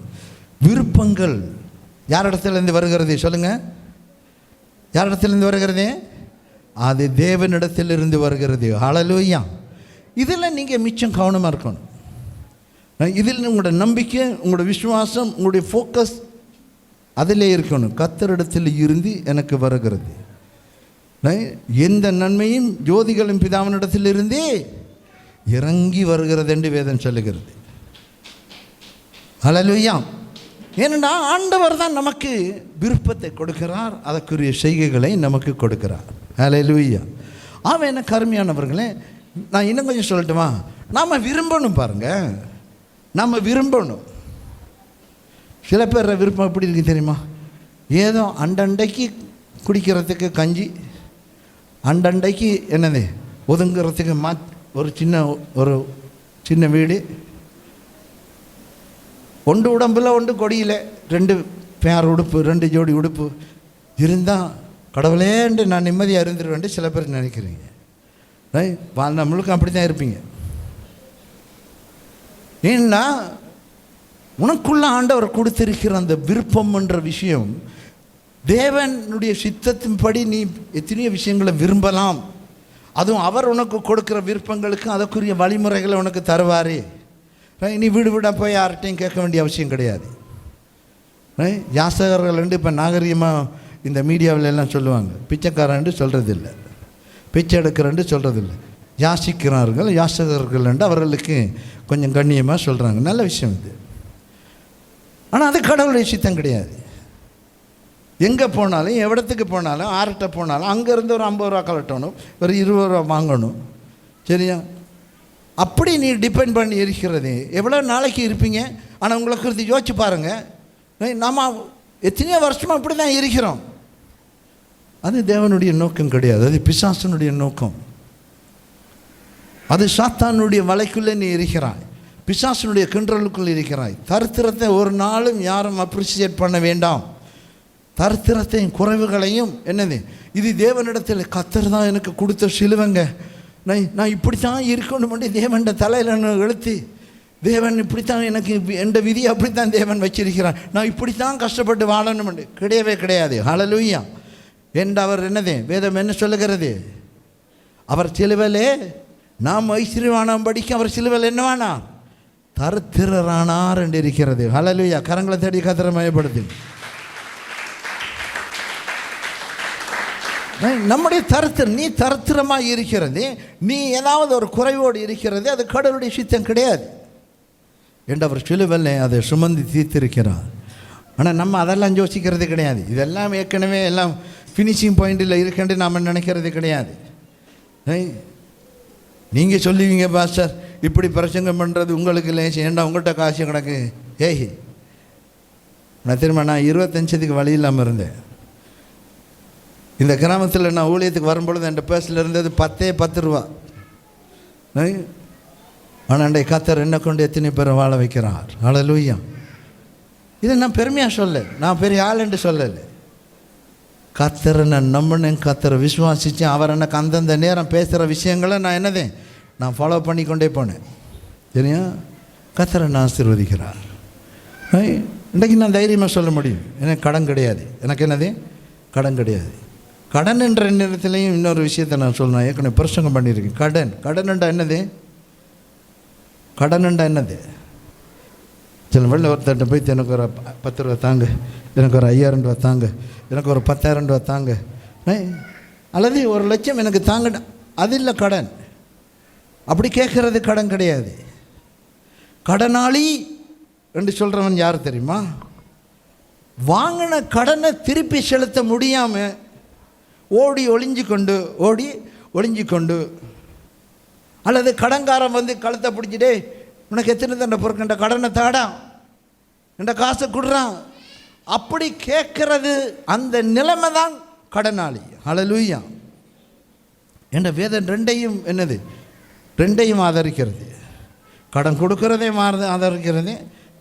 விருப்பங்கள் யாரிடத்துலேருந்து வருகிறது சொல்லுங்கள்? யாரிடத்துலேருந்து வருகிறது? அது தேவனிடத்திலிருந்து வருகிறது. ஹல்லேலூயா. இதில் நீங்கள் மிச்சம் கவனமாக இருக்கணும். இதில் உங்களோட நம்பிக்கை, உங்களோட விசுவாசம், உங்களுடைய ஃபோக்கஸ் அதிலே இருக்கணும். கர்த்தரிடத்தில் இருந்து எனக்கு வருகிறது. எந்த நன்மையும் ஜோதிகளின் பிதாவினிடத்திலிருந்தே இறங்கி வருகிறது என்று வேதம் சொல்லுகிறது. ஹல்லேலூயா. ஏனென்றா ஆண்டவர் தான் நமக்கு விருப்பத்தை கொடுக்கிறார், அதற்குரிய செய்கைகளை நமக்கு கொடுக்கிறார். ஹல்லேலூயா. ஆமாம், என்ன கருமையானவர்களே, நான் இன்னும் கொஞ்சம் சொல்லட்டுமா? நாம் விரும்பணும். பாருங்கள், நாம் விரும்பணும். சில பேர் விருப்பம் எப்படி இருக்கு தெரியுமா? ஏதோ அண்டண்டைக்கு குடிக்கிறதுக்கு கஞ்சி, அண்டண்டைக்கு என்னது ஒதுங்கிறதுக்கு ஒரு சின்ன வீடு, ஒன்று உடம்பில் ஒன்று கொடியில் 2 பேர் உடுப்பு, 2 ஜோடி உடுப்பு இருந்தால் கடவுளேண்டு நான் நிம்மதியாக இருந்துருவேன்ட்டு சில பேர் நினைக்கிறீங்க. வாழ்நாள் முழுக்க அப்படி தான் இருப்பீங்க. ஏன்னா உனக்குள்ள ஆண்டவர் கொடுத்திருக்கிற அந்த விருப்பம் என்ற விஷயம், தேவனுடைய சித்தத்தின்படி நீ எத்தனையோ விஷயங்களை விரும்பலாம். அதுவும் அவர் உனக்கு கொடுக்குற விருப்பங்களுக்கு அதற்குரிய வழிமுறைகளை உனக்கு தருவார். நீ வீடு வீடாக போய் யார்கிட்டையும் கேட்க வேண்டிய அவசியம் கிடையாது. யாசகர்கள் வந்து இப்போ நாகரிகமாக இந்த மீடியாவில் எல்லாம் சொல்லுவாங்க, பிச்சைக்காரன்ட்டு சொல்கிறதில்லை, பிச்சை எடுக்கிறன்ட்டு சொல்கிறதில்லை, யாசிக்கிறார்கள், யாசகர்கள் என்று அவர்களுக்கு கொஞ்சம் கண்ணியமாக சொல்கிறாங்க. நல்ல விஷயம் இது. ஆனால் அது கடவுளுடைய சித்தம் கிடையாது. எங்கே போனாலும், எவ்வளத்துக்கு போனாலும், ஆர்கிட்ட போனாலும் அங்கேருந்து ஒரு 50 ரூபா கலட்டணும், ஒரு 20 ரூபா வாங்கணும். சரியா? அப்படி நீ டிபெண்ட் பண்ணி இருக்கிறது எவ்வளோ நாளைக்கு இருப்பீங்க? ஆனால் உங்களை குறித்து யோசிச்சு பாருங்கள். நாம் எத்தனையோ வருஷமாக இப்படி தான் இருக்கிறோம். அது தேவனுடைய நோக்கம் கிடையாது, அது பிசாசனுடைய நோக்கம். அது சாத்தானுடைய வலைக்குள்ளே நீ இருக்கிறாய், பிசாசனுடைய கிண்டலுக்குள் இருக்கிறாய். தரித்திரத்தை ஒரு நாளும் யாரும் அப்ரிசியேட் பண்ண வேண்டாம். தரித்திரத்தையும் குறைவுகளையும் என்னது, இது தேவனிடத்தில் கர்த்தர் தான் எனக்கு கொடுத்த சிலுவைங்க, நான் இப்படித்தான் இருக்கணும் தேவன் தலையில் எழுத்து, தேவன் இப்படித்தான் எனக்கு எந்த விதியை அப்படித்தான் தேவன் வச்சிருக்கிறான், நான் இப்படித்தான் கஷ்டப்பட்டு வாழணும் கிடையவே கிடையாது. ஹல்லேலூயா. என்று அவர் என்னது வேதம் என்ன சொல்லுகிறது? அவர் சிலுவையிலே நாம் ஐஸ்வர்யவானம் படிக்க அவர் சிலுவையில் என்னவானார்? தரித்திரரானார் என்று இருக்கிறது. ஹல்லேலூயா. கரங்களை தேடி கர்த்தரை மயப்படுது. நம்முடைய தரித்திரம், நீ தரித்திரமாக இருக்கிறது, நீ ஏதாவது ஒரு குறைவோடு இருக்கிறது, அது கடவுளுடைய சித்தம் கிடையாது என்று அவர் சிலுவையில் அதை சுமந்து தீர்த்திருக்கிறார். ஆனால் நம்ம அதெல்லாம் யோசிக்கிறது கிடையாது. இதெல்லாம் ஏற்கனவே எல்லாம் ஃபினிஷிங் பாயிண்டில் இருக்குன்னு நாம் நினைக்கிறது கிடையாது. நீங்கள் சொல்லுவீங்க, பாஸ்டர் இப்படி பிரசங்கம் பண்ணுறது உங்களுக்கு லேசி, ஏண்டா உங்கள்கிட்ட காசு கிடக்கு. ஏய், நான் திரும்ப நான் 25க்கு வழி இல்லாமல் இருந்தேன். இந்த கிராமத்தில் நான் ஊழியத்துக்கு வரும்பொழுது என் பேர்ஸில் இருந்தது 10 ரூபா. ஆனால் அன்றைய கர்த்தர் என்ன கொண்டு எத்தனை பேரை வாழ வைக்கிறார். ஹல்லேலூயா. இதை நான் பெருமையாக சொல்ல, நான் பெரிய ஆள் என்று சொல்லலை. கர்த்தரை நான் நம்பினேன், கர்த்தரை விசுவாசித்தேன். அவர் எனக்கு அந்தந்த நேரம் பேசுகிற விஷயங்களை நான் என்னதே நான் ஃபாலோ பண்ணி கொண்டே போனேன். சரியா? கர்த்தரை நான் ஆசீர்வதிக்கிறார். இன்றைக்கு நான் தைரியமாக சொல்ல முடியும், எனக்கு கடன் கிடையாது. எனக்கு என்னது கடன் கிடையாது. கடன் என்ற நேரத்திலையும் இன்னொரு விஷயத்தை நான் சொல்லணும், ஏற்கனவே பிரசங்கம் பண்ணியிருக்கேன். கடன்ண்டா என்னது? கடன்ண்டா என்னது? சில வெள்ள ஒருத்தட்ட போய் எனக்கு ஒரு 10 ரூபா தாங்க, எனக்கு ஒரு 5000 ரூபா தாங்க, எனக்கு ஒரு 10,000 ரூபா தாங்க. அல்லது 1 லட்சம் எனக்கு தாங்க, அது இல்லை கடன். அப்படி கேட்கறது கடன் கிடையாது. கடனாளி என்று சொல்கிறவன் யார் தெரியுமா? வாங்கின கடனை திருப்பி செலுத்த முடியாமல் ஓடி ஒளிஞ்சு கொண்டு அல்லது கடன்காரன் வந்து கழுத்தை பிடிச்சிட்டே, உனக்கு எத்தனை தண்டை பொறுக்கின்ற கடனை தாடா, என்ற காசை கொடுறான், அப்படி கேட்கறது, அந்த நிலைமை தான் கடனாளி. ஹல்லேலூயா. என்ற வேதம் ரெண்டையும் என்னது, ரெண்டையும் ஆதரிக்கிறது. கடன் கொடுக்கறதே ஆதரிக்கிறது,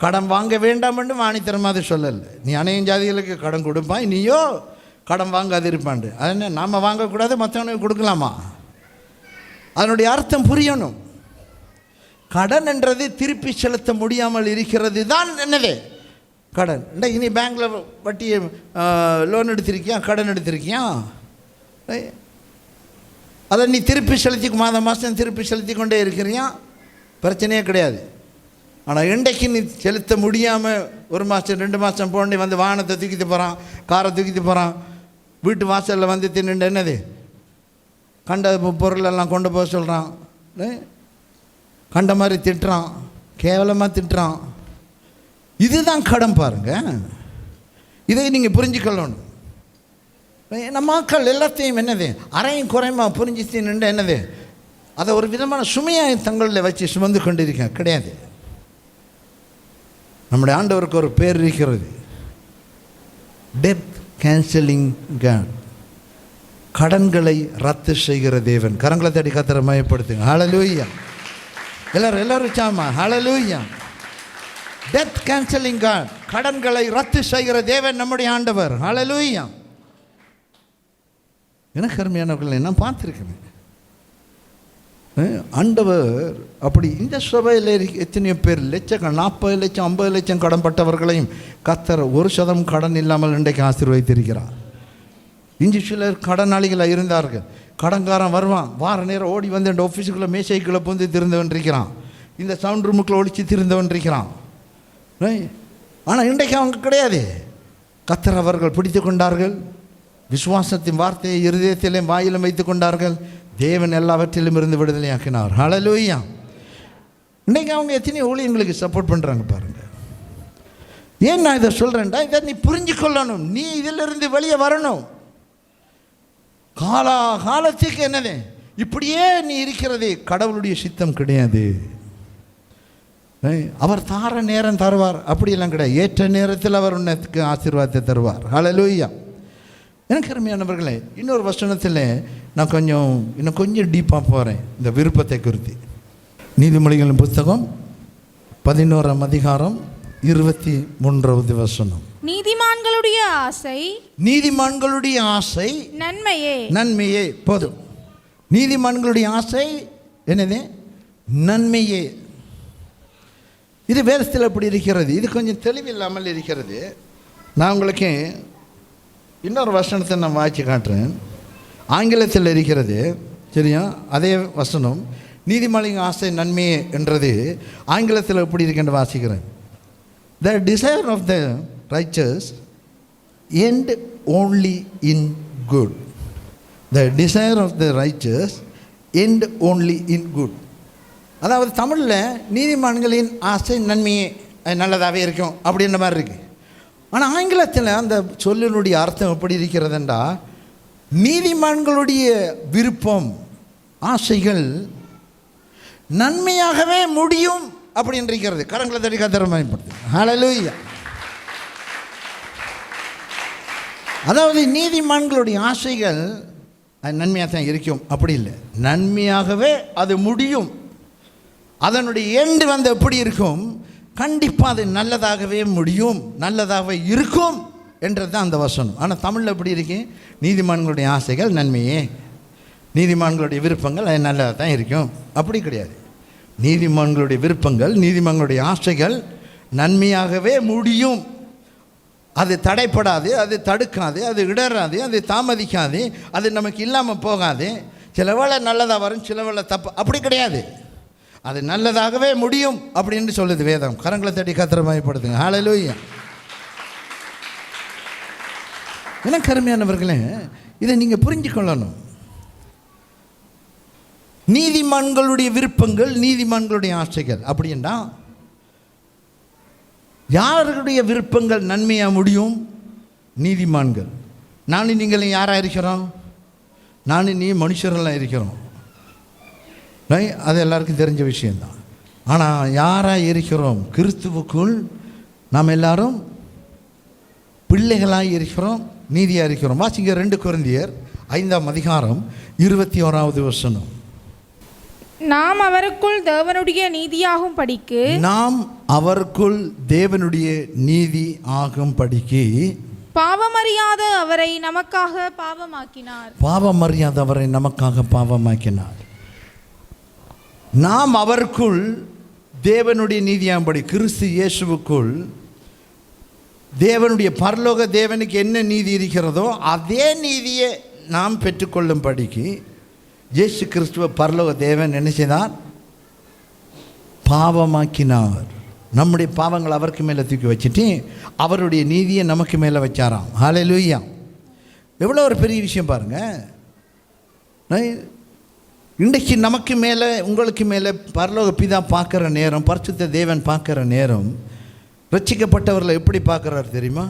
கடன் வாங்க வேண்டாம் என்று வாணித்தரமாக அது சொல்லலை. நீ அநேக ஜாதிகளுக்கு கடன் கொடுப்பாய், நீயோ கடன் வாங்காது இருப்பாண்டு. அது என்ன, நாம் வாங்கக்கூடாது, மற்றவனுக்கு கொடுக்கலாமா? அதனுடைய அர்த்தம் புரியணும். கடன் என்றது திருப்பி செலுத்த முடியாமல் இருக்கிறது தான் என்னது கடன். நீ பேங்க்கில் வட்டி லோன் எடுத்திருக்கியா, கடன் எடுத்திருக்கியா, அதை நீ திருப்பி செலுத்தி மாதம் திருப்பி செலுத்தி கொண்டே இருக்கிறியா, பிரச்சனையே கிடையாது. ஆனால் இன்றைக்கு நீ செலுத்த முடியாமல் 1 மாதம் 2 மாதம் போண்டி வந்து வாகனத்தை தூக்கிட்டு போகிறான், காரை தூக்கிட்டு போகிறான், வீட்டு வாசலில் வந்து தின்னுண்டு என்னது கண்ட பொருளெல்லாம் கொண்டு போக சொல்கிறான், கண்ட மாதிரி திட்டுறான், கேவலமாக திட்டுறான். இதுதான் கடன் பாருங்க. இதை நீங்கள் புரிஞ்சுக்கொள்ளணும். நம்ம மக்கள் எல்லாத்தையும் என்னது அரையும் குறையுமா புரிஞ்சுட்டு நின்று என்னது அதை ஒரு விதமான சுமையாக தங்களில் வச்சு சுமந்து கொண்டிருக்க கிடையாது. நம்முடைய ஆண்டவருக்கு ஒரு பேர் இருக்கிறது, டெத் கேன்சலிங் காட், கடன்களை ரத்து செய்கிற தேவன். கரங்களை தட்டி கர்த்தரை மயப்படுத்துங்க. ஹல்லேலூயா. எல்லாரும் சாமா ஹல்லேலூயா. டெத் கேன்சலிங் காட், கடன்களை ரத்து செய்கிற தேவன் நம்முடைய ஆண்டவர். ஹல்லேலூயா. எனக்கு அருமையானவர்களை நான் பார்த்துருக்கேன். ஆண்டவர் அப்படி இந்த சபையில் எத்தனையோ பேர் லட்சம் 40 லட்சம் 50 லட்சம் கடன் பட்டவர்களையும் கர்த்தர் 1% கடன் இல்லாமல் இன்றைக்கு ஆசீர்வதித்திருக்கிறார். இஞ்சி சிலர் கடனாளிகளாக இருந்தார்கள். கடன்காரன் வருவான், வார நேரம் ஓடி வந்து இந்த ஆஃபீஸுக்குள்ளே மேசைக்குள்ளே புந்து திருந்தவன் இருக்கிறான், இந்த சவுண்ட் ரூமுக்குள்ளே ஒழிச்சு திருந்தவன் இருக்கிறான். ஆனால் இன்றைக்கு அவங்க கிடையாது. கர்த்தர் அவர்கள் பிடித்து கொண்டார்கள், விசுவாசத்தின் வார்த்தையை இருதயத்திலே வாயிலும் வைத்து கொண்டார்கள். தேவன் எல்லாவற்றிலும் இருந்து விடுதலையாக்கினார். ஹல்லேலூயா. இன்றைக்கு அவங்க எத்தனை ஊழியங்களுக்கு சப்போர்ட் பண்ணுறாங்க பாருங்கள். ஏன் நான் இதை சொல்கிறேன்டா, இதை நீ புரிஞ்சு கொள்ளணும், நீ இதிலிருந்து வெளியே வரணும். காலத்துக்கு என்னது இப்படியே நீ இருக்கிறது கடவுளுடைய சித்தம் கிடையாது. அவர் தார நேரம் தருவார், அப்படியெல்லாம் கிடையாது. ஏற்ற நேரத்தில் அவர் உன்னத்துக்கு ஆசீர்வாதத்தை தருவார். ஹல்லேலூயா. எனக்கு அருமையானவர்களே, இன்னொரு வசனத்தில் நான் இன்னும் கொஞ்சம் டீப்பாக போகிறேன் இந்த விருப்பத்தை குறித்து. நீதிமொழிகளின் புத்தகம் 11ஆம் அதிகாரம் 23வது வசனம். நீதிமான்களுடைய ஆசை நன்மையே. போதும். நீதிமான்களுடைய ஆசை என்னது? நன்மையே. இது வேதத்தில் எப்படி இருக்கிறது? இது கொஞ்சம் தெளிவில்லாமல் இருக்கிறது. நான் உங்களுக்கு இன்னொரு வசனத்தை நான் வாய்ச்சி காட்டுறேன். ஆங்கிலத்தில் இருக்கிறது, சரியா? அதே வசனம் நீதிமான்களின் ஆசை நன்மையே என்றது ஆங்கிலத்தில் எப்படி இருக்குன்னு வாசிக்கிறேன். The desire of the righteous end only in good. The desire of the righteous end only in good. அதாவது தமிழில் நீதிமான்களின் ஆசை நன்மையே, நல்லதாகவே இருக்கும் அப்படின்ற மாதிரி இருக்கு. ஆனால் ஆங்கிலத்தில் அந்த சொல்லினுடைய அர்த்தம் எப்படி இருக்கிறதுண்டா, நீதிமான்களுடைய விருப்பம் ஆசைகள் நன்மையாகவே முடியும் அப்படின்னு இருக்கிறது. கரங்களை தட்டி கர்த்தரமயப்படுத்து. ஹல்லேலூயா. அதாவது நீதிமான்களுடைய ஆசைகள் அது நன்மையாக தான் இருக்கும், அப்படி இல்லை, நன்மையாகவே அது முடியும். அதனுடைய எண்டு வந்து எப்படி இருக்கும்? கண்டிப்பாக அது நல்லதாகவே முடியும், நல்லதாகவே இருக்கும் என்றது தான் அந்த வசனம். ஆனால் தமிழில் எப்படி இருக்கு? நீதிமான்களுடைய ஆசைகள் நன்மையே, நீதிமான்களுடைய விருப்பங்கள் அது நல்லதாக தான் இருக்கும். அப்படி கிடையாது. நீதிமான்களுடைய விருப்பங்கள், நீதிமான்களுடைய ஆசைகள் நன்மையாகவே முடியும். அது தடைப்படாது, அது தடுக்காது, அது இடராது, அது தாமதிக்காது, அது நமக்கு இல்லாமல் போகாது. சில வேளை நல்லதாக வரும், சில வேளை தப்பு, அப்படி கிடையாது. அது நல்லதாகவே முடியும் அப்படின்னு சொல்லுது வேதம். கரங்களை தட்டி கர்த்தரமயப்படுத்துங்க. ஹல்லேலூயா. எனக்கு அருமையானவர்களே, இதை நீங்கள் புரிஞ்சு கொள்ளணும். நீதிமான்களுடைய விருப்பங்கள், நீதிமான்களுடைய ஆசைகள். அப்படின்னா யாருடைய விருப்பங்கள் நன்மையாக முடியும்? நீதிமான்கள். நானும் நீங்களும் யாராக இருக்கிறோம்? நானும் நீ மனுஷரெல்லாம் இருக்கிறோம். அது எல்லாருக்கும் தெரிஞ்ச விஷயந்தான். ஆனால் யாராக இருக்கிறோம்? கிறிஸ்துவுக்குள் நாம் எல்லாரும் பிள்ளைகளாக இருக்கிறோம், நீதியாக இருக்கிறோம். வாசிங்க 2 கொரிந்தியர் 5ஆம் அதிகாரம் 21வது வசனம். நாம் அவருக்குள் தேவனுடைய நீதியாகும் படிக்கு, நாம் அவருக்குள் தேவனுடைய நீதி ஆகும் படிக்கு பாவமறியாத அவரை நமக்காக பாவமாக்கினார். பாவமறியாத அவரை நமக்காக பாவமாக்கினார். நாம் அவருக்குள் தேவனுடைய நீதியாகும்படி, கிறிஸ்து இயேசுவுக்குள் தேவனுடைய பரலோக தேவனுக்கு என்ன நீதி இருக்கிறதோ அதே நீதியை நாம் பெற்றுக்கொள்ளும்படிக்கு இயேசு கிறிஸ்துவ பரலோக தேவன் என்ன செய்தார்? பாவமாக்கினார். நம்முடைய பாவங்களை அவருக்கு மேலே தூக்கி வச்சுட்டு அவருடைய நீதியை நமக்கு மேலே வச்சாராம். ஹல்லேலூயா! எவ்வளோ ஒரு பெரிய விஷயம் பாருங்கள். இன்றைக்கு நமக்கு மேலே, உங்களுக்கு மேலே பரலோக பிதா பார்க்குற நேரம், பரிசுத்த தேவன் பார்க்குற நேரம், ரட்சிக்கப்பட்டவர்களை எப்படி பார்க்குறாரு தெரியுமா?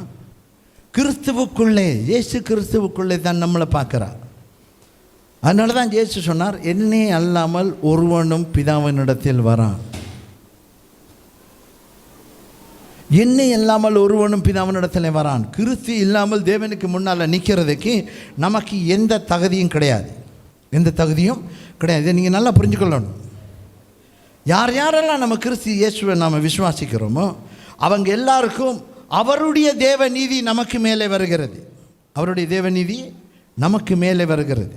கிறிஸ்துவுக்குள்ளே, இயேசு கிறிஸ்துவுக்குள்ளே தான் நம்மளை பார்க்குறார். அதனால தான் இயேசு சொன்னார், என்னே அல்லாமல் ஒருவனும் பிதாவினிடத்தில் வரான். என்னை இல்லாமல் ஒருவனும் பிதாவினிடத்தில் வரான். கிறிஸ்து இல்லாமல் தேவனுக்கு முன்னால் நிற்கிறதுக்கு நமக்கு எந்த தகுதியும் கிடையாது. எந்த தகுதியும் கிடையாது. இதை நீங்கள் நல்லா புரிஞ்சுக்கொள்ளணும். யார் யாரெல்லாம் நம்ம கிறிஸ்து இயேசுவை நாம் விசுவாசிக்கிறோமோ அவங்க எல்லாருக்கும் அவருடைய தேவ நீதி நமக்கு மேலே வருகிறது. அவருடைய தேவ நீதி நமக்கு மேலே வருகிறது.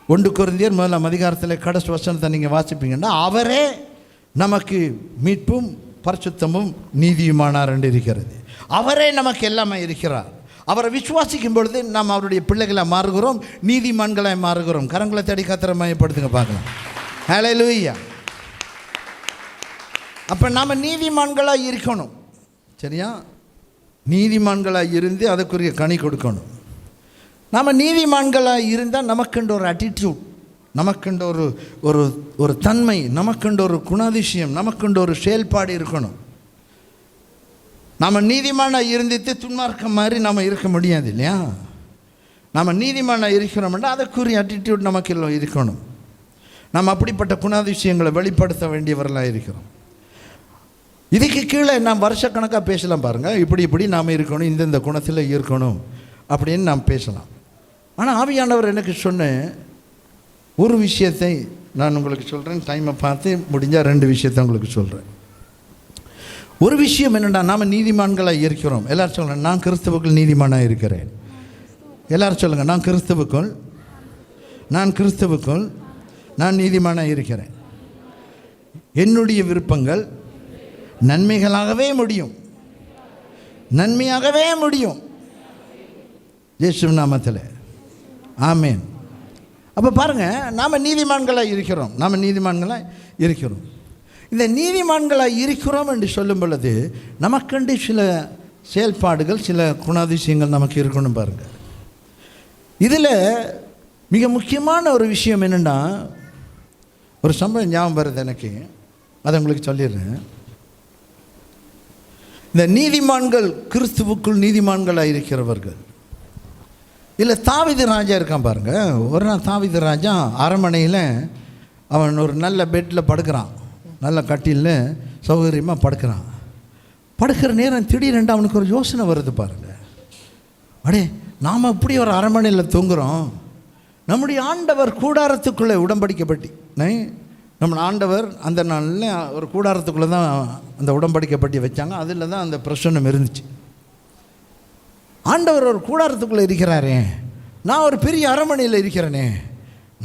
1 கொரிந்தியர் 1ஆம் அதிகாரத்தில் கடைசி வசனத்தை நீங்கள் வாசிப்பீங்கன்னா, அவரே நமக்கு மீட்பும் பரிசுத்தமும் நீதியுமானார் என்று இருக்கிறது. அவரே நமக்கு எல்லாமே இருக்கிறார். அவரை விசுவாசிக்கும் பொழுது நாம் அவருடைய பிள்ளைகளாக மாறுகிறோம், நீதிமான்களாக மாறுகிறோம். கரங்களை தேடி கர்த்தரை மையப்படுத்துங்க பார்க்கலாம். ஹல்லேலூயா! அப்போ நாம் நீதிமான்களாக இருக்கணும். சரியா? நீதிமான்களாக இருந்து அதுக்குரிய கனி கொடுக்கணும். நாம் நீதிமான்களாக இருந்தால் நமக்குன்ற ஒரு அட்டிடியூட், நமக்குன்ற ஒரு ஒரு ஒரு தன்மை, நமக்குன்ற ஒரு குணாதிசயம், நமக்குன்ற ஒரு செயல்பாடு இருக்கணும். நம்ம நீதிமானாக இருந்துட்டு துன்மார்க்கம் மாதிரி நாம் இருக்க முடியாது இல்லையா? நம்ம நீதிமானாக இருக்கிறோம்னா அதுக்குரிய அட்டிடியூட் நமக்கு எல்லாம் இருக்கணும். நம்ம அப்படிப்பட்ட குணாதிசயங்களை வெளிப்படுத்த வேண்டியவர்களாக இருக்கிறோம். இதுக்கு கீழே நாம் வருஷக்கணக்காக பேசலாம் பாருங்கள். இப்படி நாம் இருக்கணும், இந்தந்த குணத்தில் இருக்கணும் அப்படின்னு நாம் பேசலாம். ஆனால் ஆவியானவர் எனக்கு சொன்ன ஒரு விஷயத்தை நான் உங்களுக்கு சொல்கிறேன். டைமை பார்த்து முடிஞ்சால் 2 விஷயத்தை உங்களுக்கு சொல்கிறேன். ஒரு விஷயம் என்னென்னா, நாம் நீதிமான்களாக இருக்கிறோம். எல்லோரும் சொல்லுங்கள், நான் கிறிஸ்துவுக்குள் நீதிமானாக இருக்கிறேன். எல்லோரும் சொல்லுங்கள், நான் கிறிஸ்துவுக்குள் நான் நீதிமானாக இருக்கிறேன். என்னுடைய விருப்பங்கள் நன்மையாகவே முடியும் இயேசு நாமத்தில். ஆமென். அப்போ பாருங்கள், நாம் நீதிமான்களாக இருக்கிறோம். இந்த நீதிமான்களாக இருக்கிறோம் என்று சொல்லும் பொழுது நமக்கண்டு சில செயல்பாடுகள், சில குணாதிசயங்கள் நமக்கு இருக்கணும் பாருங்கள். இதில் மிக முக்கியமான ஒரு விஷயம் என்னென்னா, ஒரு சம்பவம் ஞாபகம் வருது எனக்கு, அதை உங்களுக்கு சொல்லிடுறேன். இந்த நீதிமான்கள், கிறிஸ்துவுக்குள் நீதிமான்களாக இருக்கிறவர்கள், இல்லை தாவீது ராஜா இருக்கான் பாருங்கள். ஒரு நாள் தாவீது ராஜா அரண்மனையில் அவன் ஒரு நல்ல பெட்டில் படுக்கிறான், நல்ல கட்டிலில் சௌகரியமாக படுக்கிற நேரம் திடீரென்று அவனுக்கு ஒரு யோசனை வருது பாருங்கள். அடே, நாம் இப்படி ஒரு அரண்மனையில் தூங்குகிறோம், நம்முடைய ஆண்டவர் கூடாரத்துக்குள்ளே உடன்படிக்கப்பட்டு, நம்ம ஆண்டவர் அந்த நாளில் ஒரு கூடாரத்துக்குள்ளே தான் அந்த உடன்படிக்கப்பட்டி வச்சாங்க. அதில் தான் அந்த பிரச்சனை இருந்துச்சு. ஆண்டவர் ஒரு கூடாரத்துக்குள்ளே இருக்கிறாரே, நான் ஒரு பெரிய அரண்மனையில் இருக்கிறேனே,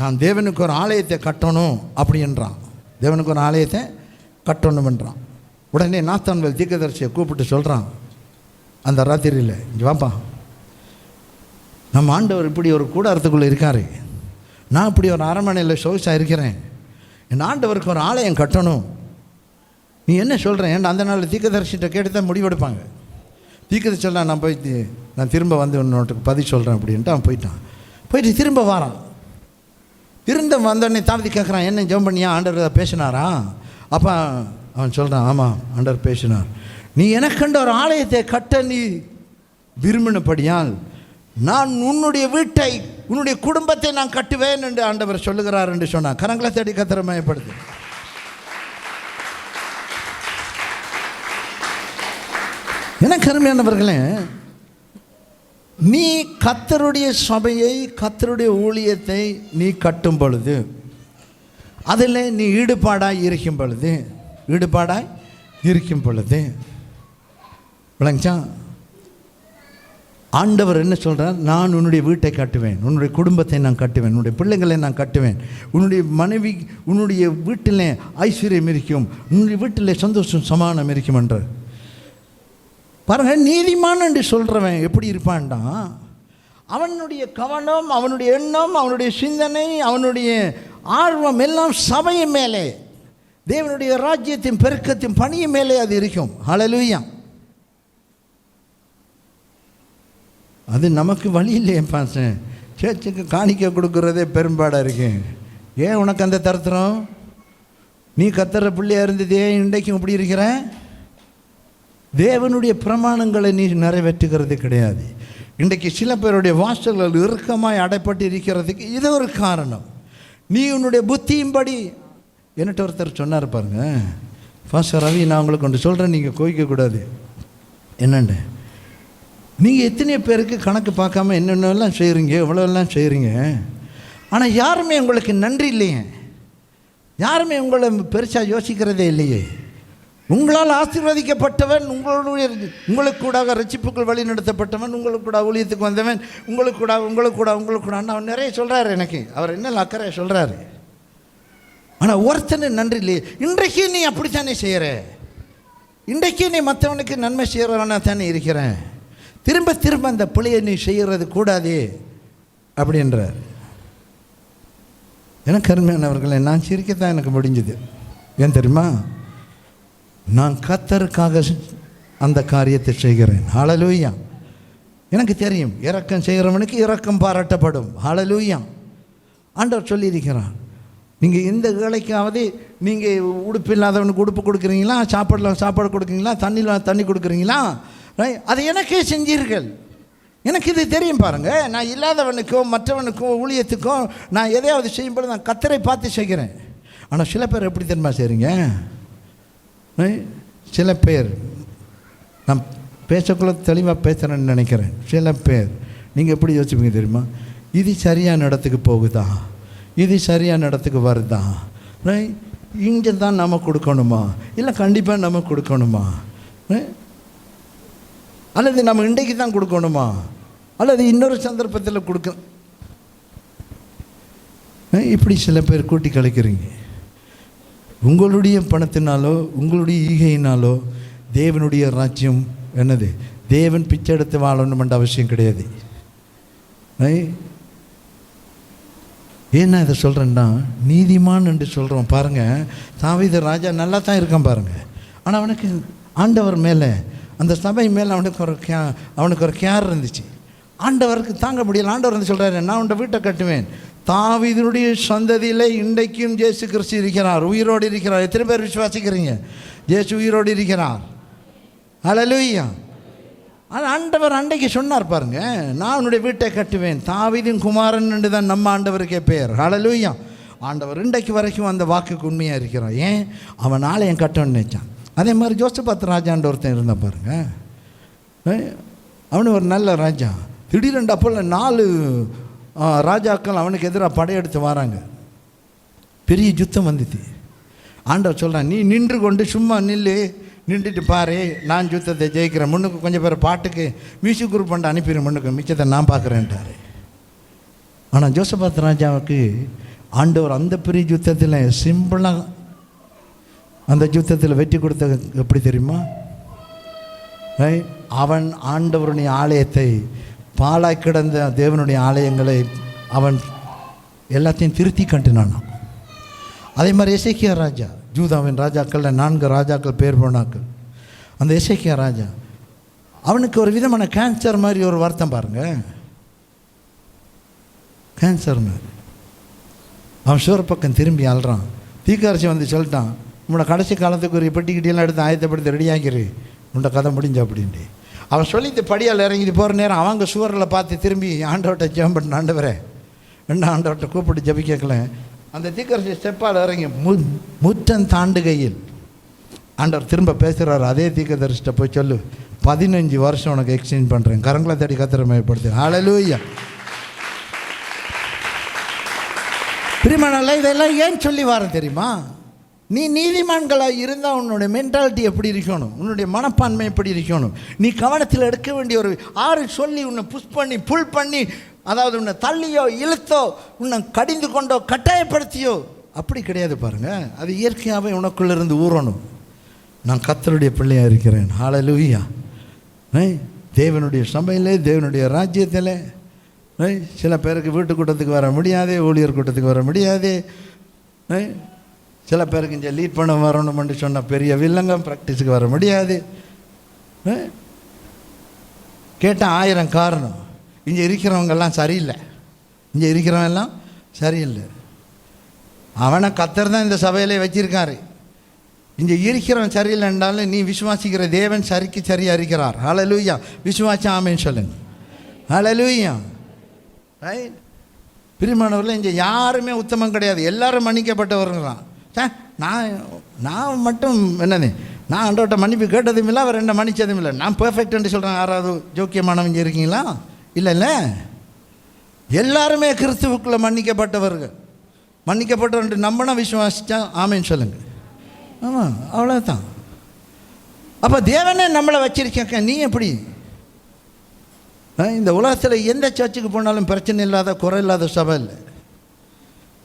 நான் தேவனுக்கு ஒரு ஆலயத்தை கட்டணும் அப்படின்றான். தேவனுக்கு ஒரு ஆலயத்தை கட்டணும்ன்றான். உடனே நாத்தான்வேல் தீர்க்கதரிசியை கூப்பிட்டு சொல்கிறான் அந்த ராத்திரியில், இங்கே வாப்பா, நம்ம ஆண்டவர் இப்படி ஒரு கூடாரத்துக்குள்ளே இருக்கார், நான் இப்படி ஒரு அரண்மனையில் சொகுசாக இருக்கிறேன், என் ஆண்டவருக்கு ஒரு ஆலயம் கட்டணும், நீ என்ன சொல்கிறேன்? ஏன்னா அந்த நாள் தீர்க்கதரிசிட்ட கேட்டு தான் முடிவெடுப்பாங்க. தீர்க்கதரிசி சொல்லலாம், நான் திரும்ப வந்து உன்னோட்டுக்கு பதில் சொல்கிறேன் அப்படின்ட்டு அவன் போயிட்டு திரும்ப வாரான். இருந்த வந்தோடனே தாவிதி கேட்குறான், என்ன ஜெபம் பண்ணியா, ஆண்டவர் பேசினாரா? அப்போ அவன் சொல்கிறான், ஆமாம் ஆண்டவர் பேசினார். நீ எனக்கண்ட ஒரு ஆலயத்தை கட்ட நீ விரும்பினபடியால் நான் உன்னுடைய வீட்டை, உன்னுடைய குடும்பத்தை நான் கட்டுவேன் என்று ஆண்டவர் சொல்லுகிறார் என்று சொன்னான். கரங்களை தேடி கர்த்தரை மகிமைப்படுத்து. எனக்கு அருமையானவர்களே, நீ கர்த்தருடைய சபையை, கர்த்தருடைய ஊழியத்தை நீ கட்டும் பொழுது, அதில் நீ ஈடுபாடாய் இருக்கும் பொழுது விளங்கிச்சா, ஆண்டவர் என்ன சொல்கிறார்? நான் உன்னுடைய வீட்டை கட்டுவேன், உன்னுடைய குடும்பத்தை நான் கட்டுவேன், உன்னுடைய பிள்ளைகளை நான் கட்டுவேன், உன்னுடைய மனைவி, உன்னுடைய வீட்டில் ஐஸ்வர்யம் இருக்கும், உன்னுடைய வீட்டில் சந்தோஷம் சமாதானம் இருக்கும் என்று பாருங்கள். நீதிமான் என்று சொல்கிறவன் எப்படி இருப்பான்டா, அவனுடைய கவனம், அவனுடைய எண்ணம், அவனுடைய சிந்தனை, அவனுடைய ஆர்வம் எல்லாம் சபையின் மேலே, தேவனுடைய ராஜ்யத்தின் பெருக்கத்தின் பணியின் மேலே அது இருக்கும். ஹல்லேலூயா. அது நமக்கு வழி இல்லையே பாசன், சேர்ச்சுக்கு காணிக்க கொடுக்குறதே பெரும்பாடாக இருக்கு. ஏன் உனக்கு அந்த தருத்திரம்? நீ கத்துற பிள்ளையாக இருந்ததே, இன்றைக்கும் இப்படி இருக்கிற? தேவனுடைய பிரமாணங்களை நீ நிறைவேற்றுகிறது கிடையாது. இன்றைக்கு சில பேருடைய வாசல்கள் இறுக்கமாய் அடைப்பட்டு இருக்கிறதுக்கு இது ஒரு காரணம். நீ உன்னுடைய புத்தியும்படி, என்னட்ட ஒருத்தர் சொன்னார் பாருங்க, பாஸ்டர் ரவி, நான் உங்களுக்கு ஒன்று சொல்கிறேன், நீங்கள் கோவிக்கக்கூடாது. என்னண்டு, நீங்கள் எத்தனை பேருக்கு கணக்கு பார்க்காம என்னென்னலாம் செய்கிறீங்க, எவ்வளோலாம் செய்கிறீங்க, ஆனால் யாருமே உங்களுக்கு நன்றி இல்லையே, யாருமே உங்களை பெருசாக யோசிக்கிறதே இல்லையே. உங்களால் ஆசீர்வதிக்கப்பட்டவன், உங்களுக்கு கூட ரட்சிப்புக்குள் வழி நடத்தப்பட்டவன், உங்களுக்கு கூட ஊழியத்துக்கு வந்தவன், உங்களுக்கு கூட அவர் நிறைய சொல்கிறாரு. எனக்கு அவர் என்ன அக்கறை சொல்கிறாரு. ஆனால் ஒருத்தனை நன்றி இல்லையே. இன்றைக்கு நீ அப்படித்தானே செய்கிற, இன்றைக்கு நீ மற்றவனுக்கு நன்மை செய்கிறவனா தானே இருக்கிறேன், திரும்ப திரும்ப அந்த பிள்ளையை நீ செய்கிறது கூடாதே அப்படின்றார். எனக்கு அருமையானவர்களே, நான் சிரிக்கத்தான் எனக்கு முடிஞ்சுது. ஏன் தெரியுமா? நான் கர்த்தருக்காக அந்த காரியத்தை செய்கிறேன். ஹல்லேலூயா. எனக்கு தெரியும், இரக்கம் செய்கிறவனுக்கு இரக்கம் பாராட்டப்படும். ஹல்லேலூயா. ஆண்டவர் சொல்லியிருக்கிறார், நீங்கள் எந்த வேலைக்காவது நீங்கள் உடுப்பு இல்லாதவனுக்கு உடுப்பு கொடுக்குறீங்களா, சாப்பாடு கொடுக்குறீங்களா, தண்ணி கொடுக்குறீங்களா, அதை எனக்கே செஞ்சீர்கள். எனக்கு இது தெரியும் பாருங்கள். நான் இல்லாதவனுக்கோ மற்றவனுக்கோ ஊழியத்துக்கோ நான் எதையாவது செய்யும்போது நான் கர்த்தரை பார்த்து செய்கிறேன். ஆனால் சில பேர் எப்படி தெரியுமா செய்கிறீங்க? சில பேர், நான் பேசக்குள்ள தெளிவாக பேசுகிறேன்னு நினைக்கிறேன். சில பேர் நீங்கள் எப்படி யோசிப்பீங்க தெரியுமா? இது சரியான இடத்துக்கு போகுதா, இது சரியான இடத்துக்கு வருதா, இங்கே தான் நம்ம கொடுக்கணுமா, இல்லை கண்டிப்பாக நம்ம கொடுக்கணுமா, அல்லது நம்ம இன்றைக்கு தான் கொடுக்கணுமா, அல்லது இன்னொரு சந்தர்ப்பத்தில் கொடுக்க, இப்படி சில பேர் கூட்டி கழிக்கிறீங்க. உங்களுடைய பணத்தினாலோ உங்களுடைய ஈகையினாலோ தேவனுடைய ராஜ்யம் என்னது? தேவன் பிச்சை எடுத்து வாழணுமென்ற அவசியம் கிடையாது. ஏன்னா இதை சொல்கிறேன்னா, நீதிமான் என்று சொல்கிறோம் பாருங்கள். தாவீது ராஜா நல்லா தான் இருக்கான் பாருங்கள். ஆனால் அவனுக்கு ஆண்டவர் மேலே, அந்த சபை மேலே அவனுக்கு ஒரு கேர் இருந்துச்சு. ஆண்டவருக்கு தாங்க முடியல. ஆண்டவர் வந்து சொல்கிறாரு, நான் உன்னை வீட்டை கட்டுவேன். தாவீதுடைய சந்ததியில் இன்றைக்கும் இயேசு கிறிஸ்து இருக்கிறார், உயிரோடு இருக்கிறார். எத்தனை பேர் விசுவாசிக்கிறீங்க? இயேசு உயிரோடு இருக்கிறார். ஹல்லேலூயா. ஆனால் ஆண்டவர் அன்றைக்கு சொன்னார் பாருங்க, நான் உன்னுடைய வீட்டை கட்டுவேன். தாவீதின் குமாரன் என்று தான் நம்ம ஆண்டவருக்கே பெயர். ஹல்லேலூயா. ஆண்டவர் இன்றைக்கு வரைக்கும் அந்த வாக்குக்கு உண்மையாக இருக்கிறான். ஏன்? அவன் ஆலயம் கட்டணும்னு நினைச்சான். அதே மாதிரி ஜோசபாத் ராஜான்ற ஒருத்தன் இருந்தான் பாருங்க. அவனு ஒரு நல்ல ராஜா. திடீரென்று அப்போ 4 ராஜாக்கள் அவனுக்கு எதிராக படையெடுத்து வராங்க. பெரிய யுத்தம் வந்துச்சு. ஆண்டவர் சொல்கிறான், நீ நின்று கொண்டு சும்மா நின்றுட்டு பாரு, நான் யுத்தத்தை ஜெயிக்கிறேன். முன்னுக்கு கொஞ்சம் பேர் பாட்டுக்கு மியூசிக் குரூப் பண்ண அனுப்பிடுறேன், முன்னுக்கு மிச்சத்தை நான் பார்க்குறேன்ட்டார். ஆனால் ஜோசபாத் ராஜாவுக்கு ஆண்டவர் அந்த பெரிய யுத்தத்தில் சிம்பிளாக அந்த யுத்தத்தில் வெற்றி கொடுத்த எப்படி தெரியுமா? அவன் ஆண்டவருடைய ஆலயத்தை, பாழாய் கிடந்த தேவனுடைய ஆலயங்களை அவன் எல்லாத்தையும் திருத்தி கட்டினான். அதே மாதிரி எசேக்கியா ராஜா, ஜூதாவின் ராஜாக்களில் 4 ராஜாக்கள் பேர் போனாக்கள். அந்த எசேக்கியா ராஜா, அவனுக்கு ஒரு விதமான கேன்சர் மாதிரி ஒரு வருத்தம் பாருங்க. கேன்சர் மாதிரி அவன் சுவர் பக்கம் திரும்பி அழுறான். தீக்காரசி வந்து சொல்லிட்டான், உன்னோட கடைசி காலத்துக்கு ஒரு பெட்டிக்கிட்டியெல்லாம் எடுத்து ஆயத்தப்படுத்தி ரெடியாகிரு, உன்னோட கதை முடிஞ்சா அப்படின்ட்டு. அவன் சொல்லி இந்த படியால் இறங்கிட்டு போகிற நேரம் அவங்க சுவரில் பார்த்து திரும்பி ஆண்டவர்கிட்ட ஜெபம் பண்ண, ஆண்டவரே என்ன ஆண்டவர்கிட்ட கூப்பிட்டு ஜெபி கேட்கல. அந்த தீக்கரசி ஸ்டெப்பால் இறங்கி முற்றம் தாண்டுகையில் ஆண்டவர் திரும்ப பேசுகிறார், அதே தீர்க்கதரிசிட்ட போய் சொல்லு, 15 வருஷம் உனக்கு எக்ஸ்சேஞ்ச் பண்ணுறேன், கரங்களை தேடி கர்த்தரை மகிமைப்படுத்து. ஹல்லேலூயா. பிரியமானவர்களே, இதெல்லாம் ஏன் சொல்லி வரேன் தெரியுமா? நீ நீதிமான்களாக இருந்தால் உன்னுடைய மென்டாலிட்டி எப்படி இருக்கணும், உன்னுடைய மனப்பான்மை எப்படி இருக்கணும், நீ கவனத்தில் எடுக்க வேண்டிய ஒரு 6 சொல்லி உன்னை புஷ் பண்ணி புல் பண்ணி, அதாவது உன்னை தள்ளியோ இழுத்தோ உன்னை கடிந்து கொண்டோ கட்டாயப்படுத்தியோ அப்படி கிடையாது பாருங்கள். அது இயற்கையாகவே உனக்குள்ளிருந்து ஊறணும். நான் கர்த்தருடைய பிள்ளையாக இருக்கிறேன். ஹல்லேலூயா. தேவனுடைய சபையிலே, தேவனுடைய ராஜ்யத்தில் சில பேருக்கு வீட்டு கூட்டத்துக்கு வர முடியாது, ஊழியர் கூட்டத்துக்கு வர முடியாது. சில பேருக்கு இங்கே லீட் பண்ண வரணும்னு சொன்ன பெரிய வில்லங்கம் ப்ராக்டிஸுக்கு வர முடியாது. கேட்டால் 1000 காரணம். இங்கே இருக்கிறவங்கெல்லாம் சரியில்லை, இங்கே இருக்கிறவங்க எல்லாம் சரியில்லை. அவனை கர்த்தர் தான் இந்த சபையிலே வச்சிருக்காரு. இங்கே இருக்கிறவன் சரியில்லைன்றாலும் நீ விசுவாசிக்கிற தேவன் சரிக்கு சரியாக இருக்கிறார். ஹல்லேலூயா. விசுவாசி ஆமேன்னு சொல்லுங்க. ஹல்லேலூயா. ரைட். பிரியமானவர்களே, இங்கே யாருமே உத்தமம் கிடையாது, எல்லாரும் மன்னிக்கப்பட்டவர்களாம். நான் மட்டும் என்னது, நான் ஆண்டவர்கிட்ட மன்னிப்பு கேட்டதும் இல்லை, அவர் என்ன மன்னிச்சதும் இல்லை, நான் பெர்ஃபெக்ட்ன்னு சொல்கிறேன். யாராவது ஜோக்கியமானவங்க இங்கே இருக்கீங்களா? இல்லைல்ல, எல்லாருமே கிறிஸ்துவுக்குள்ளே மன்னிக்கப்பட்டவர்கள். மன்னிக்கப்பட்டவர்ன்ட்டு நம்பினா விசுவாசிச்சா ஆமேன்னு சொல்லுங்கள். ஆமாம், அவ்வளோதான். அப்போ தேவனே நம்மளை வச்சிருக்க, நீ எப்படி? இந்த உலகத்தில் எந்த சர்ச்சுக்கு போனாலும் பிரச்சனை இல்லாத, குறை இல்லாத சபை இல்லை.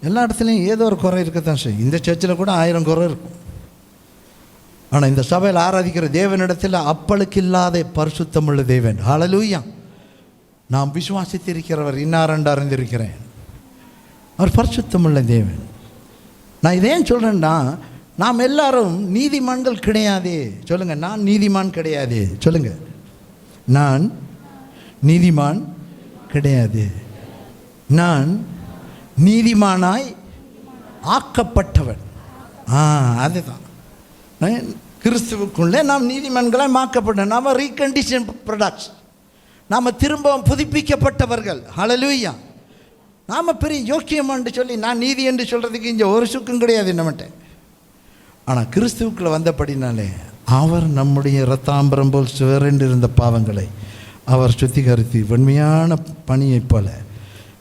எல்லா இடத்துலையும் ஏதோ ஒரு குறை இருக்கத்தான் செய்யும். இந்த சர்ச்சில் கூட 1000 குறை இருக்கும். ஆனால் இந்த சபையில் ஆராதிக்கிற தேவனிடத்தில் அப்பளுக்கு இல்லாத பரிசுத்தமுள்ள தேவன். ஹல்லேலூயா. நாம் விசுவாசித்திருக்கிறவர் இன்னாரென்று அறிந்திருக்கிறேன். அவர் பரிசுத்தமுள்ள தேவன். நான் இதேன் சொல்கிறேன்னா, நாம் எல்லாரும் நீதிமான்கள் கிடையாதே. சொல்லுங்கள், நான் நீதிமான் கிடையாது. சொல்லுங்கள், நான் நீதிமான் கிடையாது. நான் நீதிமானாய் ஆக்கப்பட்டவன். அதுதான் கிறிஸ்துவுக்குள்ளே நாம் நீதிமான்களாய் ஆக்கப்பட்டவன். நாம் ரீகண்டிஷன் ப்ராடக்ட்ஸ், நாம் திரும்பவும் புதுப்பிக்கப்பட்டவர்கள். ஹல்லேலூயா. நாம் பெரிய யோக்கியமான்னு சொல்லி நான் நீதி என்று சொல்கிறதுக்கு இங்கே ஒரு சுக்கம் கிடையாது நம்மகிட்ட. ஆனால் கிறிஸ்துவுக்குள்ளே வந்தபடினாலே அவர் நம்முடைய இரத்தாம்பரம் போல் சிவரென்று இருந்த பாவங்களை அவர் சுத்திகரித்து வெண்மையான பனியைப் போல,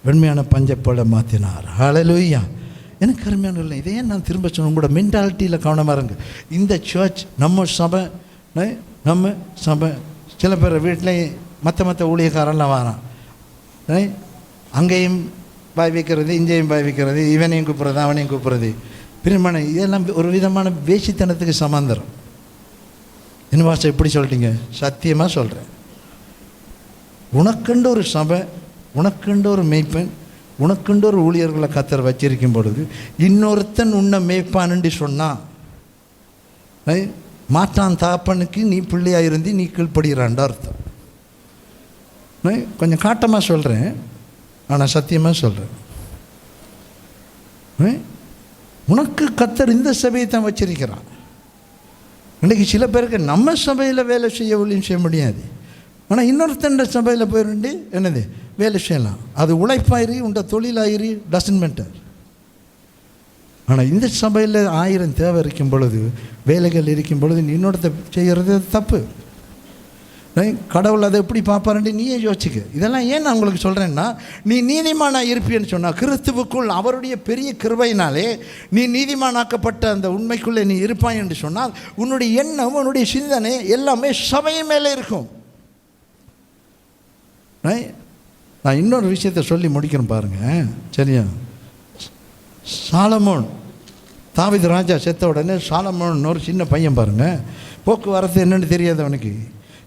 வெண்மையான பஞ்சை போல மாற்றினார். ஹல்லேலூயா. எனக்கு அருமையான இதையே நான் திரும்ப சொன்ன, உங்களோட மென்டாலிட்டியில் கவனமாக இருங்க. இந்த சர்ச் நம்ம சபை, நம்ம சபை. சில பேர் வீட்டிலேயே மற்ற ஊழியக்காரெல்லாம் வரான், அங்கேயும் பாய் வைக்கிறது, இங்கேயும் பாய் வைக்கிறது, இவனையும் கூப்பிட்றது, அவனையும் கூப்பிட்றது. பிரியமான, இதெல்லாம் ஒரு விதமான வேசித்தனத்துக்கு சமாந்தரம். என்ன வாசம் எப்படி சொல்லிட்டீங்க? சத்தியமாக சொல்கிறேன். உனக்குண்டு ஒரு சபை, உனக்குண்டு ஒரு மேய்ப்பன், உனக்குண்டு ஒரு ஊழியர்களை கர்த்தர் வச்சிருக்கும் பொழுது இன்னொருத்தன் உன்னை மேய்ப்பான்னு சொன்னான், மாற்றான் தாப்பனுக்கு நீ பிள்ளையாக இருந்து நீ கீழ்ப்படுகிறான்டா அர்த்தம். கொஞ்சம் காட்டமாக சொல்கிறேன், ஆனால் சத்தியமாக சொல்கிறேன். உனக்கு கர்த்தர் இந்த சபையை தான் வச்சிருக்கிறான். இன்றைக்கி சில பேருக்கு நம்ம சபையில் வேலை செய்ய ஒளியும் செய்ய முடியாது, ஆனால் இன்னொருத்தண்ட சபையில் போயிருந்து என்னது வேலை செய்யலாம். அது உழைப்பாயிரி, உண்ட தொழிலாயிரி, டசன்ட் மேட்டர். ஆனால் இந்த சபையில் 1000 தேவை இருக்கும் பொழுது, வேலைகள் இருக்கும் பொழுது நீ இன்னொருத்த செய்கிறது தப்பு. கடவுள் அதை எப்படி பார்ப்பாருன்னு நீயே யோசிச்சுக்க. இதெல்லாம் ஏன் நான் உங்களுக்கு சொல்கிறேன்னா, நீ நீதிமானாக இருப்பேன்னு சொன்னால் கிறிஸ்துவுக்குள் அவருடைய பெரிய கிருபையினாலே நீ நீதிமானாக்கப்பட்ட அந்த உண்மைக்குள்ளே நீ இருப்பாய் என்று சொன்னால் உன்னுடைய எண்ணம், உன்னுடைய சிந்தனை எல்லாமே சபையின் மேலே இருக்கும். நான் இன்னொரு விஷயத்தை சொல்லி முடிக்கிறேன் பாருங்கள், சரியா? சாலமோன், தாவீது ராஜா செத்த உடனே சாலமோன் ஒரு சின்ன பையன் பாருங்கள், போக்குவரத்து என்னென்னு தெரியாது அவனுக்கு,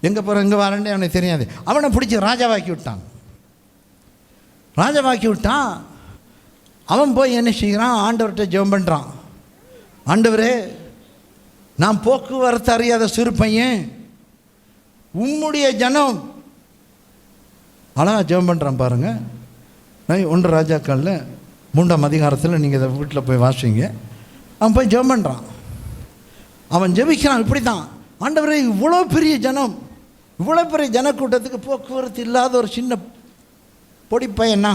எங்கே போகிற எங்கே வரேன்னு அவனுக்கு தெரியாது. அவனை பிடிச்சி ராஜாவாக்கி விட்டான். ராஜாவாக்கி விட்டான். அவன் போய் என்ன செய்கிறான், ஆண்டவர்கிட்ட ஜெபம் பண்ணுறான். ஆண்டவரே, நான் போக்குவரத்து அறியாத சிறு பையன், உம்முடைய ஜனம். அழகா ஜெபம் பண்ணுறான் பாருங்கள். 1 ராஜாக்களில் 3ஆம் அதிகாரத்தில் நீங்கள் இதை வீட்டில் போய் வாசிங்க. அவன் போய் ஜெபம் பண்ணுறான். அவன் ஜெபிக்கிறான். இப்படி தான், ஆண்டவரே இவ்வளோ பெரிய ஜனம், இவ்வளோ பெரிய ஜனக்கூட்டத்துக்கு போக்குவரத்து இல்லாத ஒரு சின்ன பொடி பையனா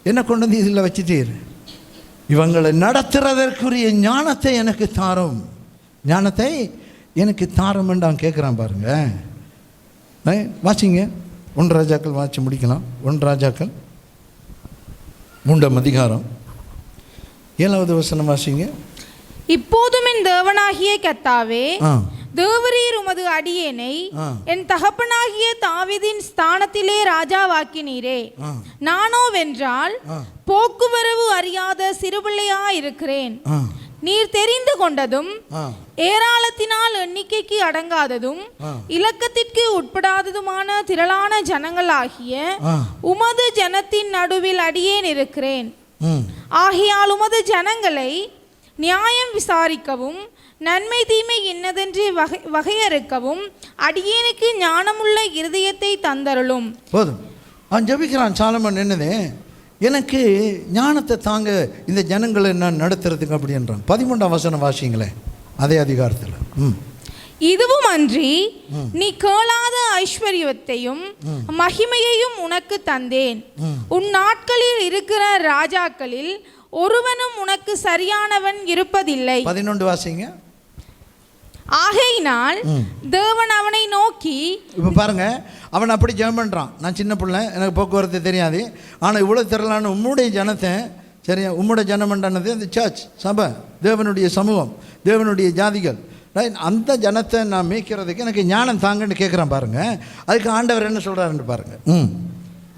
என்ன கொண்டு வந்து இதில் வச்சுட்டீர், இவங்களை நடத்துறதற்குரிய ஞானத்தை எனக்கு தாரும், ஞானத்தை எனக்கு தாரும் என்று அவன் கேட்குறான் பாருங்க. வாசிங்க 1 ராஜாக்கள் வாசி முடிக்கலாம். 1 ராஜாக்கள் 3ஆம் அதிகாரம் 7வது வசனம் வாசிங்க. இப்போதும் என் தேவனாகிய கர்த்தாவே, தேவரீர் உமது அடியேனை என் தகப்பனாகிய தாவீதின் ஸ்தானத்திலே ராஜாவாக்கினீரே. நானோ வென்றால் போக்குவரவு அறியாத சிறுபிள்ளையா இருக்கிறேன். நீர் தெரிந்து கொண்டதும் ஏராளத்தினால் எண்ணிக்கைக்கு அடங்காததும் இலக்கத்திற்கு உட்படாததுமான திரளான ஜனங்களாகிய உமது ஜனத்தின் நடுவில் அடியேன் இருக்கிறேன். ஆகையால் உமது ஜனங்களை நியாயம் விசாரிக்கவும் நன்மை தீமை என்னதென்று வகையறுக்கவும் அடியேனுக்கு ஞானமுள்ள இருதயத்தை தந்தருளும். போதும். அவன் ஜெபிக்கிறான் சாலமன், என்னது எனக்கு ஞானத்தை தாங்க இந்த ஜனங்களை நான் நடத்துறதுக்கு அப்படின்றான். 13ஆம் வசனம் வாசிங்களேன் அதே அதிகாரத்தில். இதுவும் அன்றி நீ கேளாத ஐஸ்வர்யத்தையும் மகிமையையும் உனக்கு தந்தேன். உன் நாட்களில் இருக்கிற ராஜாக்களில் ஒருவனும் உனக்கு சரியானவன் இருப்பதில்லை. 11 வாசிங்க. ஆகையினால் தேவன் அவனை நோக்கி, இப்போ பாருங்க, அவன் அப்படி ஜெபம் பண்ணுறான். நான் சின்ன பிள்ளை, எனக்கு போக்குவரத்து தெரியாது, ஆனால் இவ்வளோ திரளான உம்முடைய ஜனத்தை, சரியா, உம்முடைய ஜனமண்டானது அந்த சர்ச் சபை, தேவனுடைய சமூகம், தேவனுடைய ஜாதிகள், ரைட், அந்த ஜனத்தை நான் மேய்க்கிறதுக்கு எனக்கு ஞானம் தாங்கன்னு கேட்குறான் பாருங்க. அதுக்கு ஆண்டவர் என்ன சொல்கிறாருன்னு பாருங்க.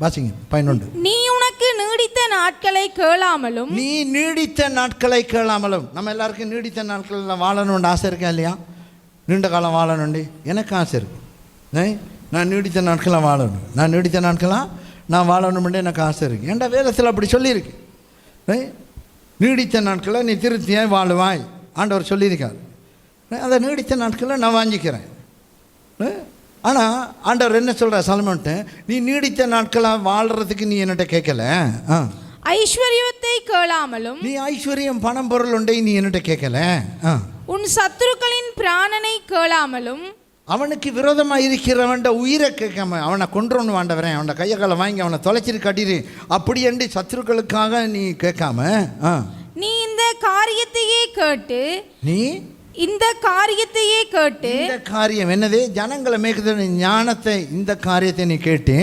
வாசிங்க 11. நீ உனக்கு நீடித்த நாட்களை கேளாமலும், நீ நீடித்த நாட்களை கேளாமலும். நம்ம எல்லாருக்கும் நீடித்த நாட்கள் வாழணும்னு ஆசை இருக்கா இல்லையா? நீண்ட காலம் வாழணுண்டி எனக்கு ஆசை இருக்கு. நான் நீடித்த நாட்களாக வாழணும், நான் நீடித்த நாட்களாக நான் வாழணும்னு எனக்கு ஆசை இருக்குது. ஏன்டா வேதத்தில் அப்படி சொல்லியிருக்கு. நீடித்த நாட்களை நீ திருப்தியாய் வாழுவாய் ஆண்டவர் சொல்லியிருக்கார். அந்த நீடித்த நாட்களை நான் வாங்கிக்கிறேன். ஆனால் ஆண்டவர் என்ன சொல்கிற சாலமோன்ட்ட, நீ நீடித்த நாட்களாக வாழ்கிறதுக்கு நீ என்னட்ட கேட்கல. ஐஸ்வர்யத்தை கேளாமலும், நீ ஐஸ்வர்யம் பணம் பொருள் உண்டை நீ என்னட்ட கேட்கல. உன் சத்துருக்களின் பிராணனை கேளாமலும், அவனுக்கு விரோதமாக இருக்கிறவன் உயிரை கேட்காம அவனை கொன்றொன்று வாண்டவரேன், அவனை கையை காலை வாங்கி அவனை தொலைச்சிட்டு கட்டிடு அப்படி என்று சத்துருக்களுக்காக நீ கேட்காம, நீ இந்த காரியத்தையே கேட்டு, நீ இந்த காரியத்தையே கேட்டு, இந்த காரியம் என்னது? ஜனங்களை மேய்க்கிறது ஞானத்தை, இந்த காரியத்தை நீ கேட்டு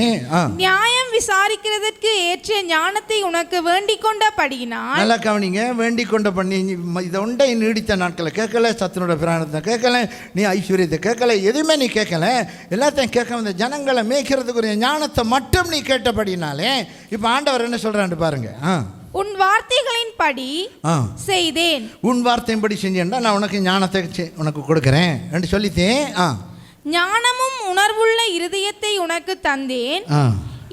நியாயம் விசாரிக்கிறதற்கு ஏற்ற ஞானத்தை உனக்கு வேண்டிக் கொண்டபடியினால், நல்லா கவனிங்க, வேண்டிக் கொண்ட பண்ணி இதை உண்டை நீடித்த நாட்களை கேட்கல, சத்துனோட பிராணத்தை கேட்கல, நீ ஐஸ்வர்யத்தை கேட்கல, எதுவுமே நீ கேட்கல, எல்லாத்தையும் கேட்க இந்த ஜனங்களை மேய்க்கிறதுக்குரிய ஞானத்தை மட்டும் நீ கேட்டபடினாலே இப்போ ஆண்டவர் என்ன சொல்றான்னு பாருங்க. உன் வார்த்தைகளின்படி செய்தேன், உன் வார்த்தையின்படி செஞ்சேன்டா நான் உனக்கு ஞானத்தை உனக்கு கொடுக்குறேன் என்று சொல்லித்தேன். ஞானமும் உணர்வுள்ள இருதயத்தை உனக்கு தந்தேன்.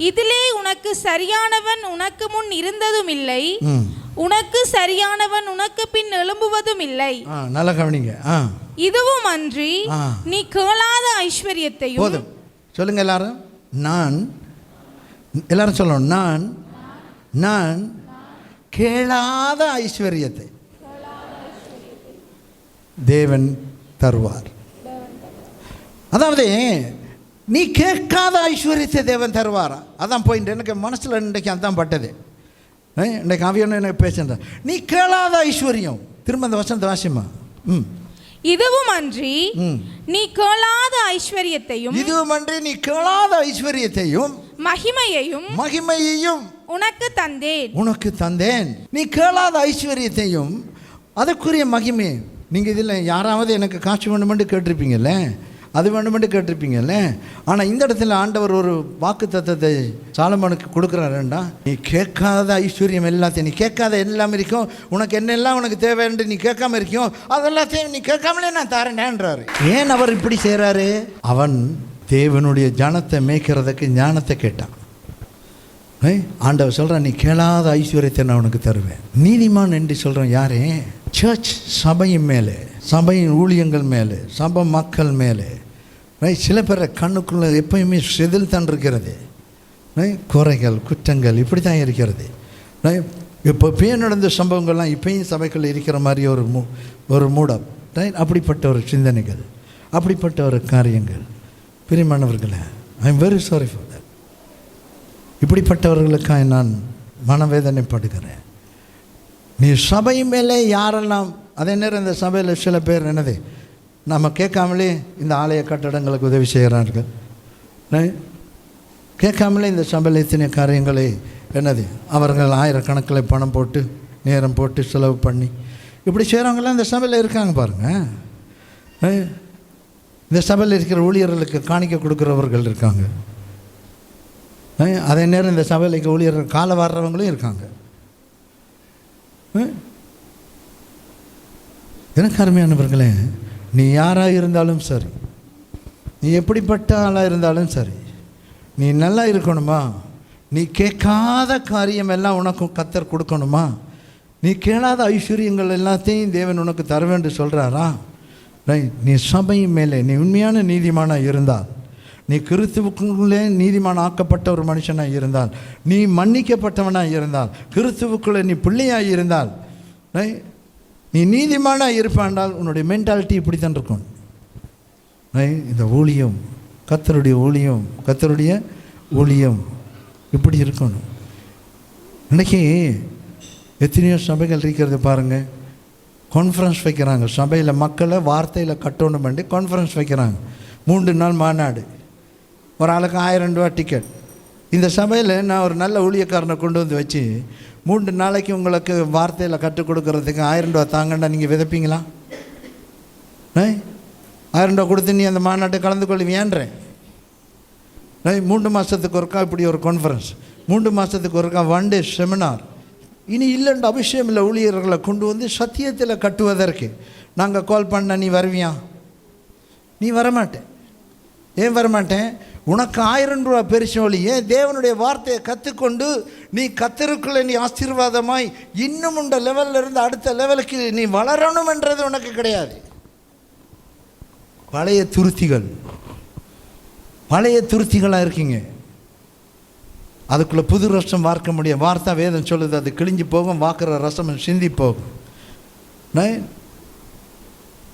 இதிலே உனக்கு சரியானவன் உனக்கு முன் இருந்ததும் இல்லை, உனக்கு சரியானவன் உனக்கு பின் எழும்புவதும் இல்லை. நல்ல கவனிங்க. இதுவும் அன்றி நீ கேளாத ஐஸ்வர்யத்தையும். போதும் சொல்லுங்க எல்லாரும். நான், எல்லாரும் சொல்லணும், நான் நான் கேளாத ஐஸ்வர்யத்தை தேவன் தருவார். அதாவது நீ கேட்காத ஐஸ்வர்யத்தை தேவன் தருவாரா? அதான் போயிட்டு எனக்கு மனசில் இன்றைக்கு அதான் பட்டது. இன்றைக்கு ஆவியான எனக்கு பேசுகிறேன், நீ கேளாத ஐஸ்வர்யம். திரும்ப அந்த வசனத்தை வாசிமா. இதுவும் அன்றி நீ கேளாத ஐஸ்வர்யத்தையும், இதுவும் அன்றி நீ கேளாத ஐஸ்வர்யத்தையும் மகிமையையும் உனக்கு தந்தேன், உனக்கு தந்தேன். நீ கேளாத ஐஸ்வர்யத்தையும் அதற்குரிய மகிமை. நீங்கள் இதில் யாராவது எனக்கு காட்சி வேண்டுமென்று கேட்டிருப்பீங்கல்ல, அது வேண்டுமென்று கேட்டிருப்பீங்கல்ல. ஆனால் இந்த இடத்துல ஆண்டவர் ஒரு வாக்கு தத்தத்தை சாலமோனுக்கு கொடுக்குறாருண்டா, நீ கேட்காத ஐஸ்வர்யம் எல்லாத்தையும், நீ கேட்காத எல்லாம் இருக்கும், உனக்கு என்னெல்லாம் உனக்கு தேவைன்னு நீ கேட்காம இருக்கும், அதெல்லாத்தையும் நீ கேட்காமலே நான் தரேன்ன்றாரு. ஏன் அவர் இப்படி செய்கிறாரு? அவன் தேவனுடைய ஜனத்தை மேய்க்கிறதுக்கு ஞானத்தை கேட்டான். ஆண்டவர் சொல்கிறான், நீ கேளாத ஐஸ்வர்யத்தை நான் உனக்கு தருவேன். நீதிமான் என்று சொல்கிறேன் யாரே? சர்ச் சபையின் மேலே, சபையின் ஊழியங்கள் மேலே, சபை மக்கள் மேலே. சில பேரை கண்ணுக்குள்ளே எப்பயுமே செதில் தான் இருக்கிறது, குறைகள் குற்றங்கள் இப்படி தான் இருக்கிறது. இப்போயும் நடந்த சம்பவங்கள்லாம் இப்பயும் சபைக்குள்ள இருக்கிற மாதிரி ஒரு மூடம், அப்படிப்பட்ட ஒரு சிந்தனைகள், அப்படிப்பட்ட ஒரு காரியங்கள். பிரியமானவர்களே, I am very sorry for that. இப்படிப்பட்டவர்களுக்காக நான் மனவேதனைப்படுகிறேன். நீ சபை மேலே யாரெல்லாம், அதே நேரம் இந்த சபையில் சில பேர் என்னது நம்ம கேட்காமலே இந்த ஆலய கட்டடங்களுக்கு உதவி செய்கிறார்கள், கேட்காமலே இந்த சபையில் இத்தனை காரியங்களை என்னது அவர்கள் ஆயிரக்கணக்கில் பணம் போட்டு நேரம் போட்டு செலவு பண்ணி இப்படி செய்கிறவங்களாம் இந்த சபையில் இருக்காங்க பாருங்கள். இந்த சபையில் இருக்கிற ஊழியர்களுக்கு காணிக்க கொடுக்குறவர்கள் இருக்காங்க. அதே நேரம் இந்த சபையில் ஊழியர்கள் காலை வாடுறவங்களும் இருக்காங்க. எனக்கு அருமையானவர்களே, நீ யாராக இருந்தாலும் சரி, நீ எப்படிப்பட்ட ஆளாக இருந்தாலும் சரி, நீ நல்லா இருக்கணுமா? நீ கேட்காத காரியம் எல்லாம் உனக்கு கர்த்தர் கொடுக்கணுமா? நீ கேளாத ஐஸ்வர்யங்கள் எல்லாத்தையும் தேவன் உனக்கு தர வேண்டும் சொல்கிறாரா? நீ சபை மேலே நீ உண்மையான நீதிமானாக இருந்தால், நீ கிறிஸ்துவுக்குள்ளே நீதிமான ஆக்கப்பட்ட ஒரு மனுஷனாக இருந்தால், நீ மன்னிக்கப்பட்டவனாக இருந்தால், கிறிஸ்துவுக்குள்ளே நீ பிள்ளையாக இருந்தால், நீ நீதிமானாக இருப்பாண்டால் உன்னுடைய மென்டாலிட்டி இப்படி தான் இருக்கும். இந்த ஊழியம் கர்த்தருடைய ஊழியம், கர்த்தருடைய ஊழியம் இப்படி இருக்கணும். இன்றைக்கி எத்தனையோ சபைகள் இருக்கிறது பாருங்கள். கான்ஃபரன்ஸ் வைக்கிறாங்க, சபையில் மக்களை வார்த்தையில் கட்டணும் பண்ணி கான்ஃபரன்ஸ் வைக்கிறாங்க. 3 நாள் மாநாடு, ஒரு ஆளுக்கு 1000 ரூபா டிக்கெட். இந்த சபையில் நான் ஒரு நல்ல ஊழியக்காரனை கொண்டு வந்து வச்சு 3 நாளைக்கு உங்களுக்கு வார்த்தையில் கற்றுக் கொடுக்கறதுக்கு 1000 ரூபா தாங்கன்னா நீங்கள் விதைப்பீங்களா? 1000 ரூபா கொடுத்து நீ அந்த மாநாட்டை கலந்து கொள்ளுவியான்றேன். 3 மாதத்துக்கு ஒருக்கா இப்படி ஒரு கான்ஃபரன்ஸ், 3 மாதத்துக்கு ஒருக்கா 1 டே செமினார். இனி இல்லைன்ற அபிஷேகம் இல்லை, ஊழியர்களை கொண்டு வந்து சத்தியத்தில் கட்டுவதற்கு. நாங்கள் கால் பண்ண நீ வருவியா? நீ வரமாட்டேன். ஏன் வரமாட்டேன்? உனக்கு 1000 ரூபா பெருசு ஒழியே தேவனுடைய வார்த்தையை கற்றுக்கொண்டு நீ கர்த்தருக்குள்ளே நீ ஆசீர்வாதமாய் இன்னும் உண்ட லெவலில் இருந்து அடுத்த லெவலுக்கு நீ வளரணும்ன்றது உனக்கு கிடையாது. பழைய துருத்திகளாக இருக்கீங்க. அதுக்குள்ளே புது ரசம் வார்க்க முடியும். வார்த்தா வேதம் சொல்லுது, அது கிழிஞ்சு போகும், வாக்குற ரசம் சிந்தி போகும்.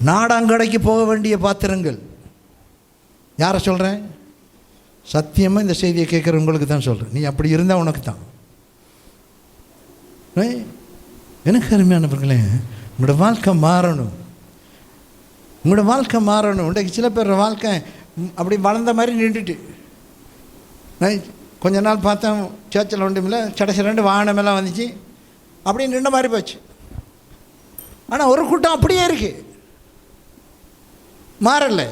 நாடாங்கடைக்கு போக வேண்டிய பாத்திரங்கள். யாரை சொல்கிறேன்? சத்தியமாக இந்த செய்தியை கேட்குற உங்களுக்கு தான் சொல்கிறேன். நீ அப்படி இருந்தால் உனக்கு தான். எனக்கு அருமையானவர்களே, உங்களோட வாழ்க்கை மாறணும். உங்களோட வாழ்க்கை மாறணும். இன்றைக்கு சில பேர் வாழ்க்கை அப்படி வளர்ந்த மாதிரி நின்றுட்டு, கொஞ்ச நாள் பார்த்தேன் சேர்ச்சில் ஒன்றுமில்லை, கடைசி 2 வாகனமெல்லாம் வந்துச்சு, அப்படியே நின்ற மாதிரி போச்சு. ஆனால் ஒரு கூட்டம் அப்படியே இருக்கு, மாறலை.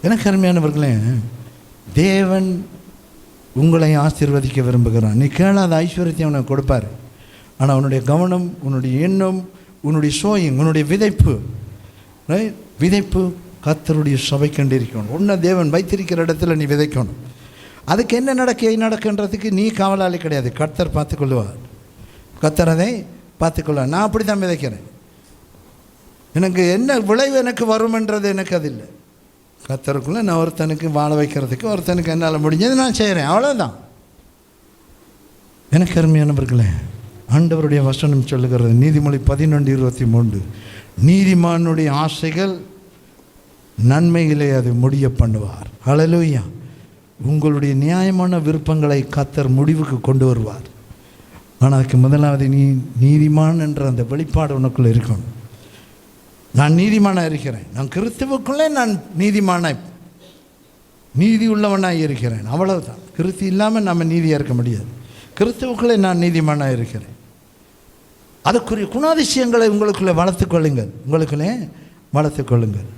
எனக்கு அருமையானவர்களே, தேவன் உங்களை ஆசீர்வதிக்க விரும்புகிறான். நீ கேளாத ஐஸ்வர்யத்தை அவனுக்கு கொடுப்பார். ஆனால் உன்னுடைய கவனம், உன்னுடைய எண்ணம், உன்னுடைய சோயிங், உன்னுடைய விதைப்பு கர்த்தருடைய சபை கண்டிருக்கணும். உன்னை தேவன் வைத்திருக்கிற இடத்துல நீ விதைக்கணும். அதுக்கு என்ன நடக்குன்றதுக்கு நீ காவலாளி கிடையாது. கர்த்தர் பார்த்துக்கொள்வார். கர்த்தர் அதை பார்த்துக்கொள்வார். நான் அப்படி தான் விதைக்கிறேன். எனக்கு என்ன விளைவு எனக்கு வருமென்றது எனக்கு அது இல்லை. கர்த்தருக்குள்ளே நான் ஒருத்தனுக்கு வாழ வைக்கிறதுக்கு, ஒருத்தனுக்கு என்னால் முடிஞ்சது நான் செய்கிறேன், அவ்வளோதான். எனக்கு அருமையானவர்களே, ஆண்டவருடைய வசனம் சொல்லுகிறது, நீதிமொழி 11:23, நீதிமானுடைய ஆசைகள் நன்மையிலே அது முடிய பண்ணுவார். ஹல்லேலூயா. உங்களுடைய நியாயமான விருப்பங்களை கர்த்தர் முடிவுக்கு கொண்டு வருவார். ஆனால் அதுக்கு முதலாவது நீதிமான் என்ற அந்த வெளிப்பாடு உனக்குள்ளே இருக்கணும். நான் நீதிமானாக இருக்கிறேன், நான் கிறிஸ்துவுக்குள்ளே நான் நீதி உள்ளவனாக இருக்கிறேன், அவ்வளவுதான். கிறிஸ்து இல்லாமல் நம்ம நீதியாக இருக்க முடியாது. கிறிஸ்துவுக்குள்ளே நான் நீதிமானாக இருக்கிறேன். அதுக்குரிய குணாதிசயங்களை உங்களுக்குள்ளே வளர்த்துக்கொள்ளுங்கள். உங்களுக்குள்ளே வளர்த்துக்கொள்ளுங்கள்.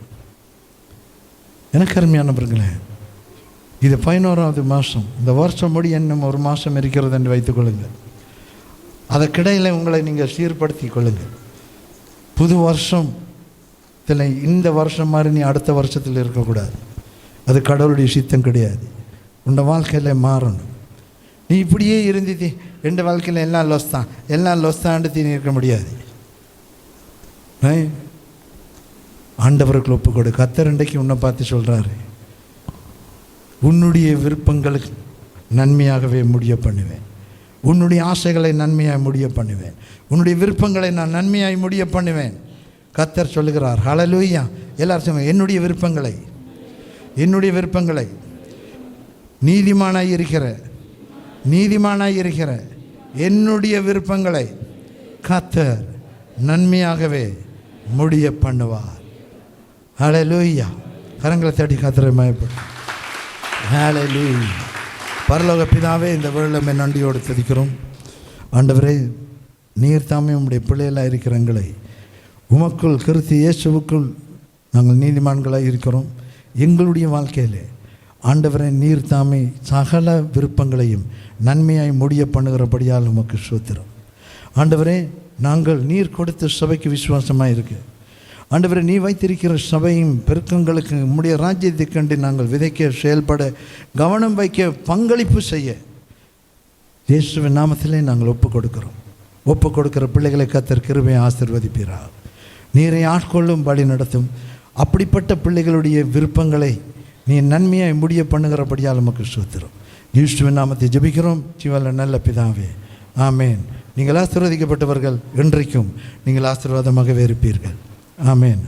எனக்கு அருமையானவர்களே, இது 11வது மாதம். இந்த வருஷம் முடி இன்னும் 1 மாதம் இருக்கிறது என்று வைத்துக்கொள்ளுங்கள். அதற்கிடையில் உங்களை நீங்கள் சீர்படுத்தி கொள்ளுங்கள். புது வருஷத்தில் இந்த வருஷம் மாதிரி நீ அடுத்த வருஷத்தில் இருக்கக்கூடாது. அது கடவுளுடைய சித்தம் கிடையாது. உன்னோட வாழ்க்கையில் மாறணும். நீ இப்படியே இருந்துட்டு எந்த வாழ்க்கையில் எல்லாம் லொஸ்தாண்டு தீனி இருக்க முடியாது. ஆண்டவருக்கு ஒப்பு கொடு. கர்த்தர் இன்றைக்கு உன்னை பார்த்து சொல்கிறாரு, உன்னுடைய விருப்பங்களுக்கு நன்மையாகவே முடிய பண்ணுவேன். உன்னுடைய ஆசைகளை நன்மையாய் முடிய பண்ணுவேன். உன்னுடைய விருப்பங்களை நான் நன்மையாய் முடிய பண்ணுவேன். கர்த்தர் சொல்லுகிறார். ஹல்லேலூயா. எல்லாரும் சொல்லுங்க, என்னுடைய விருப்பங்களை, என்னுடைய விருப்பங்களை நீதிமானாய் இருக்கிற என்னுடைய விருப்பங்களை கர்த்தர் நன்மையாகவே முடிய பண்ணுவார். ஹல்லேலூயா. கரங்களை தட்டி கர்த்தரை மகிமைப்படுத்தும். ஹல்லேலூயா. பரலோக பிதாவே, இந்த வேளையிலே நன்றியோடு துதிக்கிறோம். ஆண்டவரே, நீர் தாமே உம்முடைய பிள்ளைகளாக இருக்கிற எங்களை உமக்குள் கிறிஸ்து இயேசுவுக்குள் நாங்கள் நீதிமான்களாக இருக்கிறோம். எங்களுடைய வாழ்க்கையில் ஆண்டவரே, நீர் தாமே சகல விருப்பங்களையும் நன்மையாய் முடிய பண்ணுகிறபடியால் உமக்கு ஸ்தோத்திரம். ஆண்டவரே, நாங்கள் நீர் கொடுத்த சபைக்கு விசுவாசமாக இருக்கு. ஆண்டவரே, நீ வைத்திருக்கிற சபையும் பெருக்கங்களுக்கு உம்முடைய ராஜ்யத்தை கண்டு நாங்கள் விதைக்க, செயல்பட, கவனம் வைக்க, பங்களிப்பு செய்ய இயேசுவின் நாமத்திலே நாங்கள் ஒப்பு கொடுக்கிற பிள்ளைகளை கர்த்தர் கிருபையை ஆசீர்வதிப்பீராக. நீரை ஆட்கொள்ளும் வழி நடத்தும். அப்படிப்பட்ட பிள்ளைகளுடைய விருப்பங்களை நீ நன்மையாய் முடிய பண்ணுகிறபடியால் நமக்கு ஸ்தோத்திரம். இயேசுவின் நாமத்தை ஜெபிக்கிறோம் ஜீவனுள்ள நல்ல பிதாவே, ஆமேன். நீங்கள் ஆசீர்வதிக்கப்பட்டவர்கள், என்றைக்கும் நீங்கள் ஆசீர்வாதமாகவே இருப்பீர்கள். ஆமேன்.